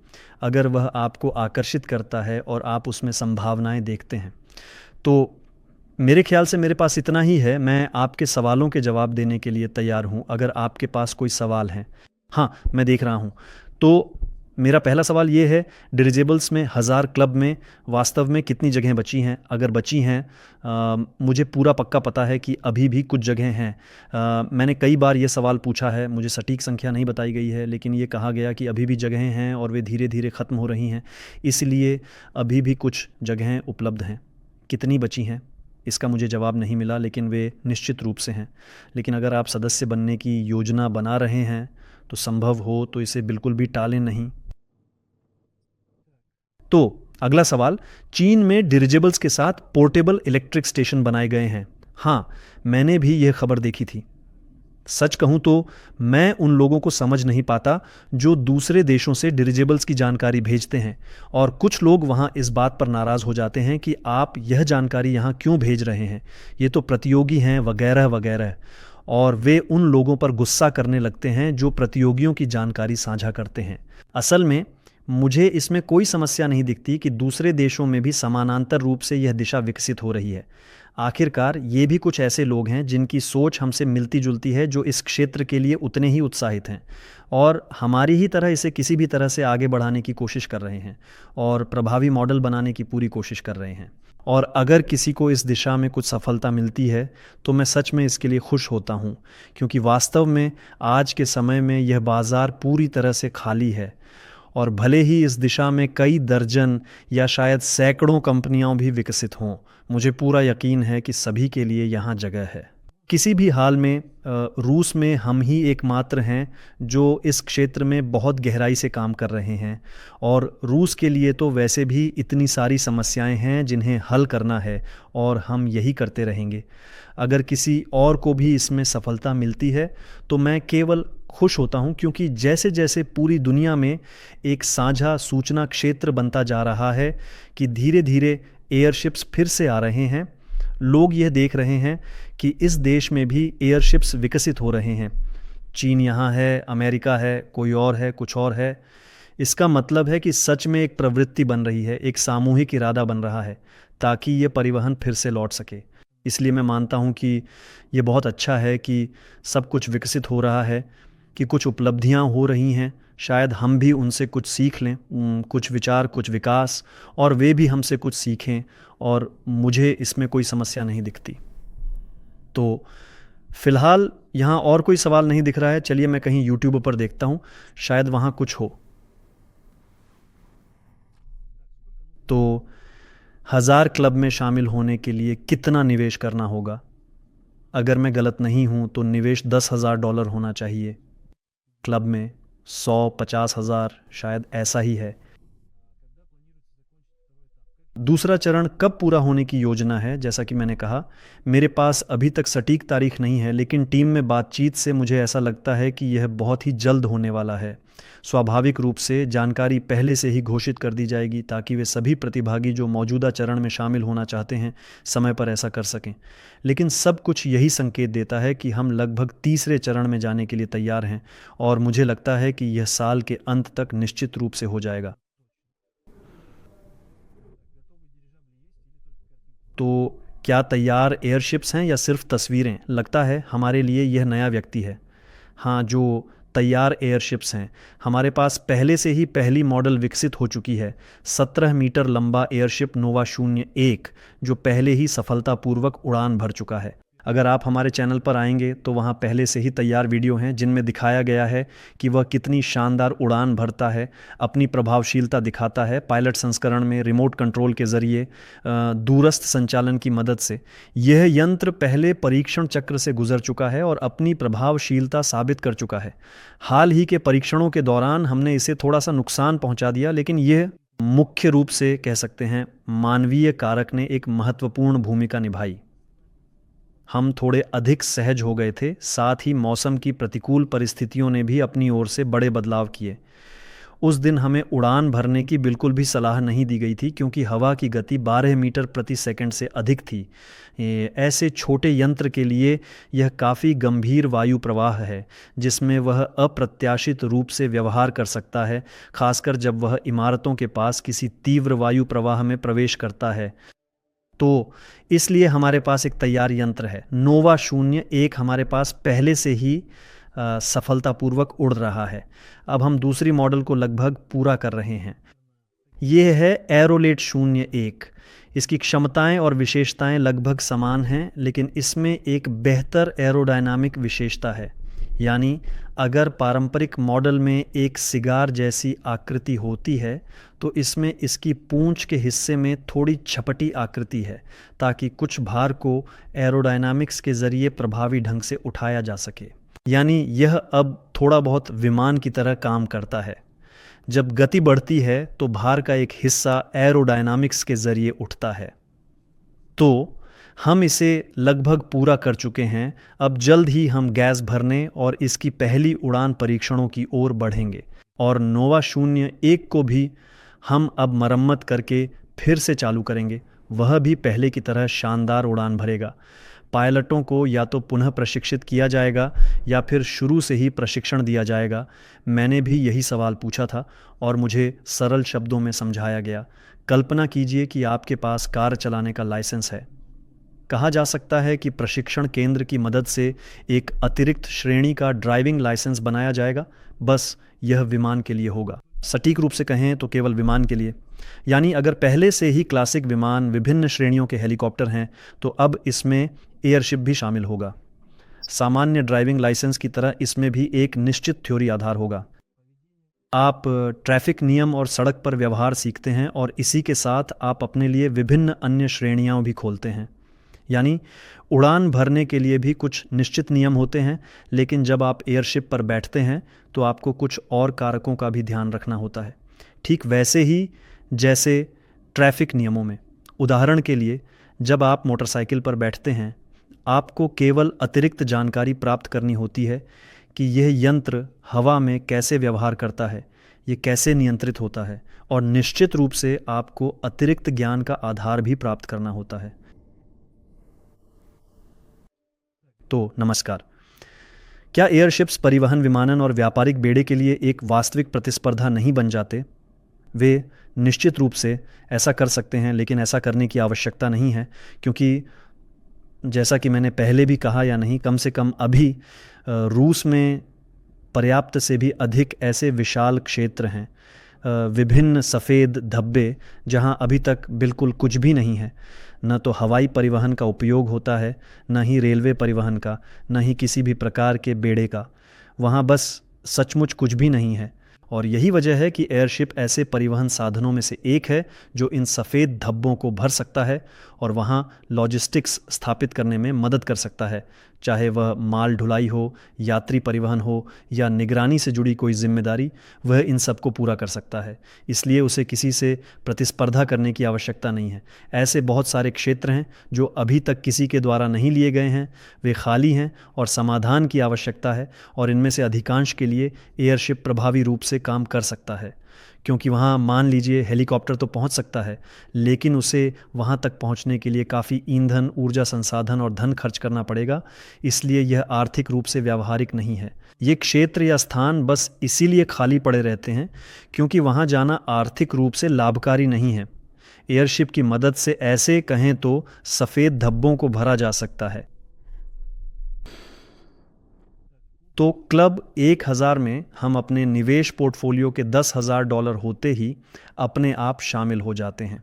अगर वह आपको आकर्षित करता है और आप उसमें संभावनाएं देखते हैं। तो मेरे ख्याल से मेरे पास इतना ही है। मैं आपके सवालों के जवाब देने के लिए तैयार हूं अगर आपके पास कोई सवाल हैं। हाँ, मैं देख रहा हूं। तो मेरा पहला सवाल ये है, डिरिजेबल्स में 1000 क्लब में वास्तव में कितनी जगहें बची हैं? अगर बची हैं, मुझे पूरा पक्का पता है कि अभी भी कुछ जगहें हैं। मैंने कई बार ये सवाल पूछा है, मुझे सटीक संख्या नहीं बताई गई है, लेकिन ये कहा गया कि अभी भी जगहें हैं और वे धीरे धीरे ख़त्म हो रही हैं, इसलिए अभी भी कुछ जगहें उपलब्ध हैं। कितनी बची हैं इसका मुझे जवाब नहीं मिला, लेकिन वे निश्चित रूप से हैं। लेकिन अगर आप सदस्य बनने की योजना बना रहे हैं तो संभव हो तो इसे बिल्कुल भी टालें नहीं। तो अगला सवाल, चीन में डिरिजेबल्स के साथ पोर्टेबल इलेक्ट्रिक स्टेशन बनाए गए हैं। हाँ, मैंने भी यह खबर देखी थी। सच कहूं तो मैं उन लोगों को समझ नहीं पाता जो दूसरे देशों से डिरिजेबल्स की जानकारी भेजते हैं और कुछ लोग वहां इस बात पर नाराज़ हो जाते हैं कि आप यह जानकारी यहां क्यों भेज रहे हैं, ये तो प्रतियोगी हैं वगैरह वगैरह, और वे उन लोगों पर गुस्सा करने लगते हैं जो प्रतियोगियों की जानकारी साझा करते हैं। असल में मुझे इसमें कोई समस्या नहीं दिखती कि दूसरे देशों में भी समानांतर रूप से यह दिशा विकसित हो रही है। आखिरकार ये भी कुछ ऐसे लोग हैं जिनकी सोच हमसे मिलती जुलती है, जो इस क्षेत्र के लिए उतने ही उत्साहित हैं और हमारी ही तरह इसे किसी भी तरह से आगे बढ़ाने की कोशिश कर रहे हैं और प्रभावी मॉडल बनाने की पूरी कोशिश कर रहे हैं। और अगर किसी को इस दिशा में कुछ सफलता मिलती है तो मैं सच में इसके लिए खुश होता हूँ, क्योंकि वास्तव में आज के समय में यह बाज़ार पूरी तरह से खाली है और भले ही इस दिशा में कई दर्जन या शायद सैकड़ों कंपनियां भी विकसित हों, मुझे पूरा यकीन है कि सभी के लिए यहाँ जगह है। किसी भी हाल में रूस में हम ही एकमात्र हैं जो इस क्षेत्र में बहुत गहराई से काम कर रहे हैं, और रूस के लिए तो वैसे भी इतनी सारी समस्याएं हैं जिन्हें हल करना है, और हम यही करते रहेंगे। अगर किसी और को भी इसमें सफलता मिलती है तो मैं केवल खुश होता हूं, क्योंकि जैसे जैसे पूरी दुनिया में एक साझा सूचना क्षेत्र बनता जा रहा है कि धीरे धीरे एयरशिप्स फिर से आ रहे हैं, लोग यह देख रहे हैं कि इस देश में भी एयरशिप्स विकसित हो रहे हैं। चीन यहाँ है, अमेरिका है, कोई और है, कुछ और है। इसका मतलब है कि सच में एक प्रवृत्ति बन रही है, एक सामूहिक इरादा बन रहा है ताकि ये परिवहन फिर से लौट सके। इसलिए मैं मानता हूँ कि ये बहुत अच्छा है कि सब कुछ विकसित हो रहा है, कि कुछ उपलब्धियाँ हो रही हैं। शायद हम भी उनसे कुछ सीख लें, कुछ विचार, कुछ विकास, और वे भी हमसे कुछ सीखें, और मुझे इसमें कोई समस्या नहीं दिखती। तो फिलहाल यहाँ और कोई सवाल नहीं दिख रहा है। चलिए मैं कहीं यूट्यूब पर देखता हूँ, शायद वहाँ कुछ हो। तो 1000 क्लब में शामिल होने के लिए कितना निवेश करना होगा? अगर मैं गलत नहीं हूँ तो निवेश $10,000 होना चाहिए। क्लब में 100-50,000 शायद ऐसा ही है। दूसरा चरण कब पूरा होने की योजना है? जैसा कि मैंने कहा, मेरे पास अभी तक सटीक तारीख नहीं है, लेकिन टीम में बातचीत से मुझे ऐसा लगता है कि यह बहुत ही जल्द होने वाला है। स्वाभाविक रूप से जानकारी पहले से ही घोषित कर दी जाएगी ताकि वे सभी प्रतिभागी जो मौजूदा चरण में शामिल होना चाहते हैं समय पर ऐसा कर सकें। लेकिन सब कुछ यही संकेत देता है कि हम लगभग तीसरे चरण में जाने के लिए तैयार हैं, और मुझे लगता है कि यह साल के अंत तक निश्चित रूप से हो जाएगा। तो क्या तैयार एयरशिप्स हैं या सिर्फ तस्वीरें? लगता है हमारे लिए यह नया व्यक्ति है। हाँ, जो तैयार एयरशिप्स हैं, हमारे पास पहले से ही पहली मॉडल विकसित हो चुकी है। 17 मीटर लंबा एयरशिप नोवा 01 जो पहले ही सफलतापूर्वक उड़ान भर चुका है। अगर आप हमारे चैनल पर आएंगे तो वहाँ पहले से ही तैयार वीडियो हैं जिनमें दिखाया गया है कि वह कितनी शानदार उड़ान भरता है, अपनी प्रभावशीलता दिखाता है। पायलट संस्करण में रिमोट कंट्रोल के ज़रिए दूरस्थ संचालन की मदद से यह यंत्र पहले परीक्षण चक्र से गुजर चुका है और अपनी प्रभावशीलता साबित कर चुका है। हाल ही के परीक्षणों के दौरान हमने इसे थोड़ा सा नुकसान पहुंचा दिया, लेकिन यह मुख्य रूप से कह सकते हैं मानवीय कारक ने एक महत्वपूर्ण भूमिका निभाई। हम थोड़े अधिक सहज हो गए थे, साथ ही मौसम की प्रतिकूल परिस्थितियों ने भी अपनी ओर से बड़े बदलाव किए। उस दिन हमें उड़ान भरने की बिल्कुल भी सलाह नहीं दी गई थी, क्योंकि हवा की गति 12 मीटर प्रति सेकंड से अधिक थी। ऐसे छोटे यंत्र के लिए यह काफ़ी गंभीर वायु प्रवाह है जिसमें वह अप्रत्याशित रूप से व्यवहार कर सकता है, खासकर जब वह इमारतों के पास किसी तीव्र वायु प्रवाह में प्रवेश करता है। तो इसलिए हमारे पास एक तैयार यंत्र है। नोवा 01 हमारे पास पहले से ही सफलतापूर्वक उड़ रहा है। अब हम दूसरी मॉडल को लगभग पूरा कर रहे हैं। ये है एरोलेट 01। इसकी क्षमताएं और विशेषताएं लगभग समान हैं, लेकिन इसमें एक बेहतर एरोडायनामिक विशेषता है। यानी अगर पारंपरिक मॉडल में एक सिगार जैसी आकृति होती है तो इसमें इसकी पूंछ के हिस्से में थोड़ी छपटी आकृति है, ताकि कुछ भार को एरोडायनामिक्स के ज़रिए प्रभावी ढंग से उठाया जा सके। यानी यह अब थोड़ा बहुत विमान की तरह काम करता है। जब गति बढ़ती है तो भार का एक हिस्सा एरोडायनामिक्स के ज़रिए उठता है। तो हम इसे लगभग पूरा कर चुके हैं। अब जल्द ही हम गैस भरने और इसकी पहली उड़ान परीक्षणों की ओर बढ़ेंगे, और नोवा 01 को भी हम अब मरम्मत करके फिर से चालू करेंगे। वह भी पहले की तरह शानदार उड़ान भरेगा। पायलटों को या तो पुनः प्रशिक्षित किया जाएगा या फिर शुरू से ही प्रशिक्षण दिया जाएगा। मैंने भी यही सवाल पूछा था और मुझे सरल शब्दों में समझाया गया। कल्पना कीजिए कि आपके पास कार चलाने का लाइसेंस है। कहा जा सकता है कि प्रशिक्षण केंद्र की मदद से एक अतिरिक्त श्रेणी का ड्राइविंग लाइसेंस बनाया जाएगा। बस यह विमान के लिए होगा। सटीक रूप से कहें तो केवल विमान के लिए। यानी अगर पहले से ही क्लासिक विमान, विभिन्न श्रेणियों के हेलीकॉप्टर हैं, तो अब इसमें एयरशिप भी शामिल होगा। सामान्य ड्राइविंग लाइसेंस की तरह इसमें भी एक निश्चित थ्योरी आधार होगा। आप ट्रैफिक नियम और सड़क पर व्यवहार सीखते हैं, और इसी के साथ आप अपने लिए विभिन्न अन्य श्रेणियां भी खोलते हैं। यानी उड़ान भरने के लिए भी कुछ निश्चित नियम होते हैं, लेकिन जब आप एयरशिप पर बैठते हैं तो आपको कुछ और कारकों का भी ध्यान रखना होता है। ठीक वैसे ही जैसे ट्रैफिक नियमों में। उदाहरण के लिए, जब आप मोटरसाइकिल पर बैठते हैं, आपको केवल अतिरिक्त जानकारी प्राप्त करनी होती है कि यह यंत्र हवा में कैसे व्यवहार करता है, ये कैसे नियंत्रित होता है, और निश्चित रूप से आपको अतिरिक्त ज्ञान का आधार भी प्राप्त करना होता है। तो नमस्कार। क्या एयरशिप्स परिवहन, विमानन और व्यापारिक बेड़े के लिए एक वास्तविक प्रतिस्पर्धा नहीं बन जाते? वे निश्चित रूप से ऐसा कर सकते हैं, लेकिन ऐसा करने की आवश्यकता नहीं है, क्योंकि जैसा कि मैंने पहले भी कहा या नहीं, कम से कम अभी रूस में पर्याप्त से भी अधिक ऐसे विशाल क्षेत्र हैं, विभिन्न सफ़ेद धब्बे, जहां अभी तक बिल्कुल कुछ भी नहीं है। न तो हवाई परिवहन का उपयोग होता है, न ही रेलवे परिवहन का, न ही किसी भी प्रकार के बेड़े का। वहाँ बस सचमुच कुछ भी नहीं है। और यही वजह है कि एयरशिप ऐसे परिवहन साधनों में से एक है जो इन सफ़ेद धब्बों को भर सकता है और वहाँ लॉजिस्टिक्स स्थापित करने में मदद कर सकता है, चाहे वह माल ढुलाई हो, यात्री परिवहन हो या निगरानी से जुड़ी कोई जिम्मेदारी, वह इन सब को पूरा कर सकता है। इसलिए उसे किसी से प्रतिस्पर्धा करने की आवश्यकता नहीं है। ऐसे बहुत सारे क्षेत्र हैं जो अभी तक किसी के द्वारा नहीं लिए गए हैं, वे खाली हैं और समाधान की आवश्यकता है, और इनमें से अधिकांश के लिए एयरशिप प्रभावी रूप से काम कर सकता है। क्योंकि वहाँ मान लीजिए हेलीकॉप्टर तो पहुँच सकता है, लेकिन उसे वहाँ तक पहुँचने के लिए काफ़ी ईंधन, ऊर्जा संसाधन और धन खर्च करना पड़ेगा, इसलिए यह आर्थिक रूप से व्यावहारिक नहीं है। ये क्षेत्र या स्थान बस इसीलिए खाली पड़े रहते हैं क्योंकि वहाँ जाना आर्थिक रूप से लाभकारी नहीं है। एयरशिप की मदद से ऐसे कहें तो सफ़ेद धब्बों को भरा जा सकता है। तो क्लब 1000 में हम अपने निवेश पोर्टफोलियो के $10,000 होते ही अपने आप शामिल हो जाते हैं।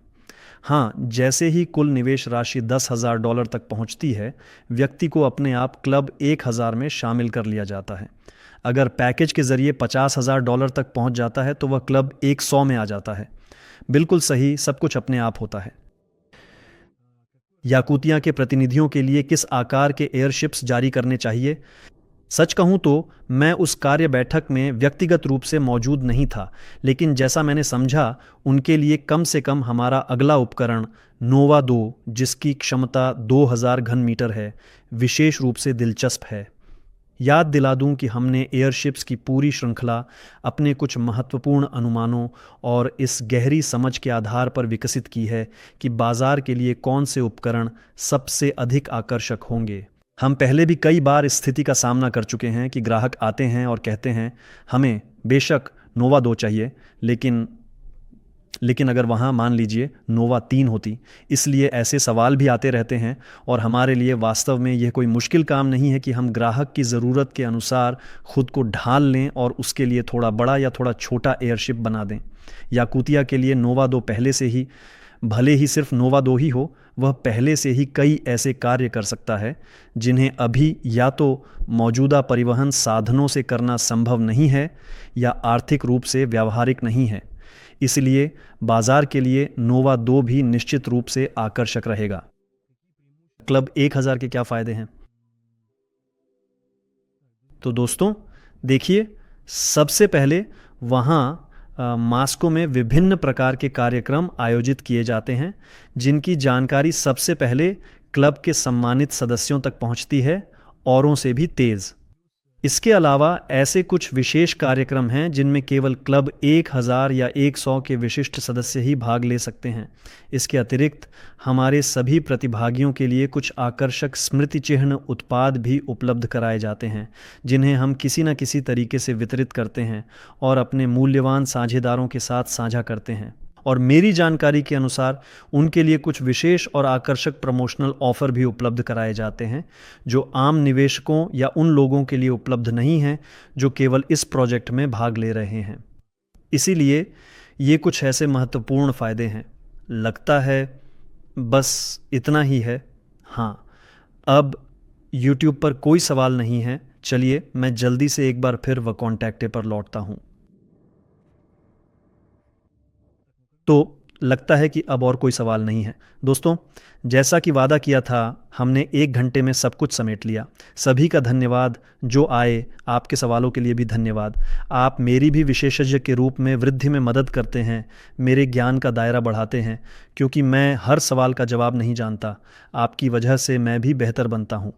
हाँ, जैसे ही कुल निवेश राशि $10,000 तक पहुंचती है, व्यक्ति को अपने आप क्लब 1000 में शामिल कर लिया जाता है। अगर पैकेज के जरिए $50,000 तक पहुंच जाता है तो वह क्लब 100 में आ जाता है। बिल्कुल सही, सब कुछ अपने आप होता है। याकूतिया के प्रतिनिधियों के लिए किस आकार के एयरशिप्स जारी करने चाहिए? सच कहूं तो मैं उस कार्य बैठक में व्यक्तिगत रूप से मौजूद नहीं था, लेकिन जैसा मैंने समझा, उनके लिए कम से कम हमारा अगला उपकरण नोवा 2, जिसकी क्षमता 2000 घन मीटर है, विशेष रूप से दिलचस्प है। याद दिला दूं कि हमने एयरशिप्स की पूरी श्रृंखला अपने कुछ महत्वपूर्ण अनुमानों और इस गहरी समझ के आधार पर विकसित की है कि बाजार के लिए कौन से उपकरण सबसे अधिक आकर्षक होंगे। हम पहले भी कई बार इस स्थिति का सामना कर चुके हैं कि ग्राहक आते हैं और कहते हैं, हमें बेशक नोवा 2 चाहिए, लेकिन अगर वहाँ मान लीजिए नोवा 3 होती। इसलिए ऐसे सवाल भी आते रहते हैं, और हमारे लिए वास्तव में यह कोई मुश्किल काम नहीं है कि हम ग्राहक की ज़रूरत के अनुसार खुद को ढाल लें और उसके लिए थोड़ा बड़ा या थोड़ा छोटा एयरशिप बना दें। याकूतिया के लिए नोवा 2 पहले से ही, भले ही सिर्फ नोवा 2 ही हो, वह पहले से ही कई ऐसे कार्य कर सकता है जिन्हें अभी या तो मौजूदा परिवहन साधनों से करना संभव नहीं है या आर्थिक रूप से व्यावहारिक नहीं है। इसलिए बाजार के लिए नोवा 2 भी निश्चित रूप से आकर्षक रहेगा। क्लब 1000 के क्या फायदे हैं? तो दोस्तों देखिए, सबसे पहले वहाँ मास्को में विभिन्न प्रकार के कार्यक्रम आयोजित किए जाते हैं, जिनकी जानकारी सबसे पहले क्लब के सम्मानित सदस्यों तक पहुंचती है, औरों से भी तेज़। इसके अलावा ऐसे कुछ विशेष कार्यक्रम हैं जिनमें केवल क्लब 1000 या 100 के विशिष्ट सदस्य ही भाग ले सकते हैं। इसके अतिरिक्त हमारे सभी प्रतिभागियों के लिए कुछ आकर्षक स्मृति चिन्ह उत्पाद भी उपलब्ध कराए जाते हैं, जिन्हें हम किसी न किसी तरीके से वितरित करते हैं और अपने मूल्यवान साझेदारों के साथ साझा करते हैं। और मेरी जानकारी के अनुसार उनके लिए कुछ विशेष और आकर्षक प्रमोशनल ऑफ़र भी उपलब्ध कराए जाते हैं, जो आम निवेशकों या उन लोगों के लिए उपलब्ध नहीं हैं जो केवल इस प्रोजेक्ट में भाग ले रहे हैं। इसीलिए ये कुछ ऐसे महत्वपूर्ण फ़ायदे हैं। लगता है बस इतना ही है। हाँ, अब YouTube पर कोई सवाल नहीं है। चलिए मैं जल्दी से एक बार फिर वकॉन्टैक्टे पर लौटता हूँ। तो लगता है कि अब और कोई सवाल नहीं है। दोस्तों, जैसा कि वादा किया था, हमने 1 घंटे में सब कुछ समेट लिया। सभी का धन्यवाद जो आए, आपके सवालों के लिए भी धन्यवाद। आप मेरी भी विशेषज्ञ के रूप में वृद्धि में मदद करते हैं, मेरे ज्ञान का दायरा बढ़ाते हैं, क्योंकि मैं हर सवाल का जवाब नहीं जानता। आपकी वजह से मैं भी बेहतर बनता हूँ।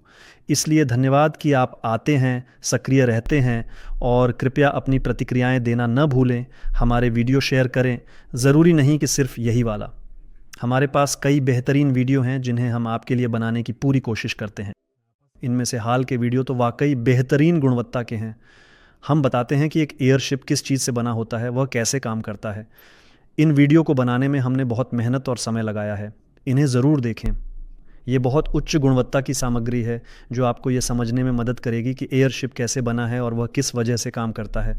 इसलिए धन्यवाद कि आप आते हैं, सक्रिय रहते हैं, और कृपया अपनी प्रतिक्रियाएं देना न भूलें। हमारे वीडियो शेयर करें, ज़रूरी नहीं कि सिर्फ यही वाला। हमारे पास कई बेहतरीन वीडियो हैं जिन्हें हम आपके लिए बनाने की पूरी कोशिश करते हैं। इनमें से हाल के वीडियो तो वाकई बेहतरीन गुणवत्ता के हैं। हम बताते हैं कि एक एयरशिप किस चीज़ से बना होता है, वह कैसे काम करता है। इन वीडियो को बनाने में हमने बहुत मेहनत और समय लगाया है। इन्हें ज़रूर देखें। ये बहुत उच्च गुणवत्ता की सामग्री है जो आपको ये समझने में मदद करेगी कि एयरशिप कैसे बना है और वह किस वजह से काम करता है।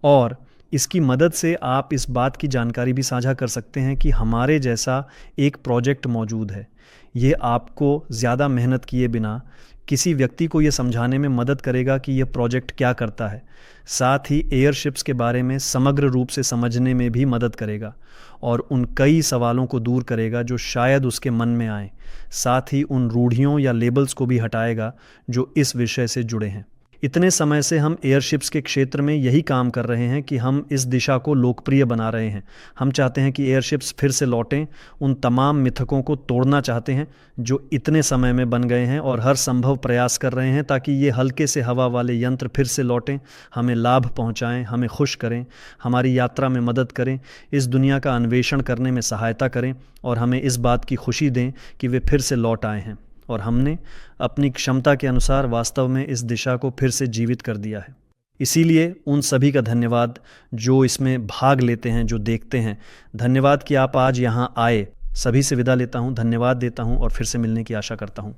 और इसकी मदद से आप इस बात की जानकारी भी साझा कर सकते हैं कि हमारे जैसा एक प्रोजेक्ट मौजूद है। ये आपको ज़्यादा मेहनत किए बिना किसी व्यक्ति को ये समझाने में मदद करेगा कि यह प्रोजेक्ट क्या करता है। साथ ही एयरशिप्स के बारे में समग्र रूप से समझने में भी मदद करेगा और उन कई सवालों को दूर करेगा जो शायद उसके मन में आए। साथ ही उन रूढ़ियों या लेबल्स को भी हटाएगा जो इस विषय से जुड़े हैं। इतने समय से हम एयरशिप्स के क्षेत्र में यही काम कर रहे हैं कि हम इस दिशा को लोकप्रिय बना रहे हैं। हम चाहते हैं कि एयरशिप्स फिर से लौटें, उन तमाम मिथकों को तोड़ना चाहते हैं जो इतने समय में बन गए हैं, और हर संभव प्रयास कर रहे हैं ताकि ये हल्के से हवा वाले यंत्र फिर से लौटें, हमें लाभ पहुंचाएं, हमें खुश करें, हमारी यात्रा में मदद करें, इस दुनिया का अन्वेषण करने में सहायता करें, और हमें इस बात की खुशी दें कि वे फिर से लौट आए हैं और हमने अपनी क्षमता के अनुसार वास्तव में इस दिशा को फिर से जीवित कर दिया है। इसीलिए उन सभी का धन्यवाद जो इसमें भाग लेते हैं, जो देखते हैं। धन्यवाद कि आप आज यहाँ आए। सभी से विदा लेता हूँ, धन्यवाद देता हूँ और फिर से मिलने की आशा करता हूँ।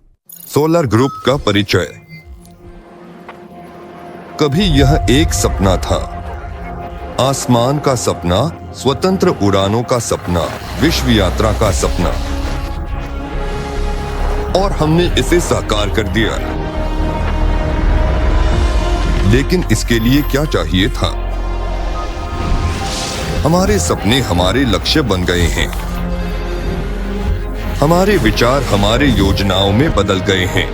सोलर ग्रुप का परिचय। कभी यह एक सपना था, आसमान का सपना, स्वतंत्र उड़ानों का सपना, विश्व यात्रा का सपना, और हमने इसे साकार कर दिया। लेकिन इसके लिए क्या चाहिए था? हमारे सपने हमारे लक्ष्य बन गए हैं। हमारे विचार हमारे योजनाओं में बदल गए हैं।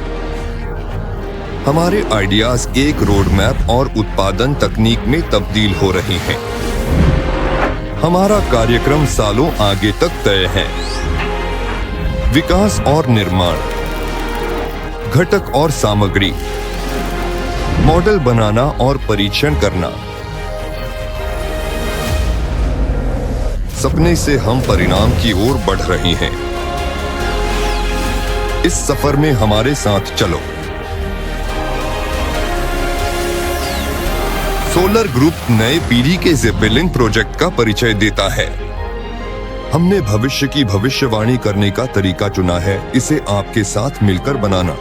हमारे आइडियाज एक रोड मैप और उत्पादन तकनीक में तब्दील हो रहे हैं। हमारा कार्यक्रम सालों आगे तक तय है। विकास और निर्माण, घटक और सामग्री, मॉडल बनाना और परीक्षण करना। सपने से हम परिणाम की ओर बढ़ रहे हैं। इस सफर में हमारे साथ चलो। सोलर ग्रुप नए पीढ़ी के ज़ेपेलिन प्रोजेक्ट का परिचय देता है। हमने भविष्य की भविष्यवाणी करने का तरीका चुना है, इसे आपके साथ मिलकर बनाना।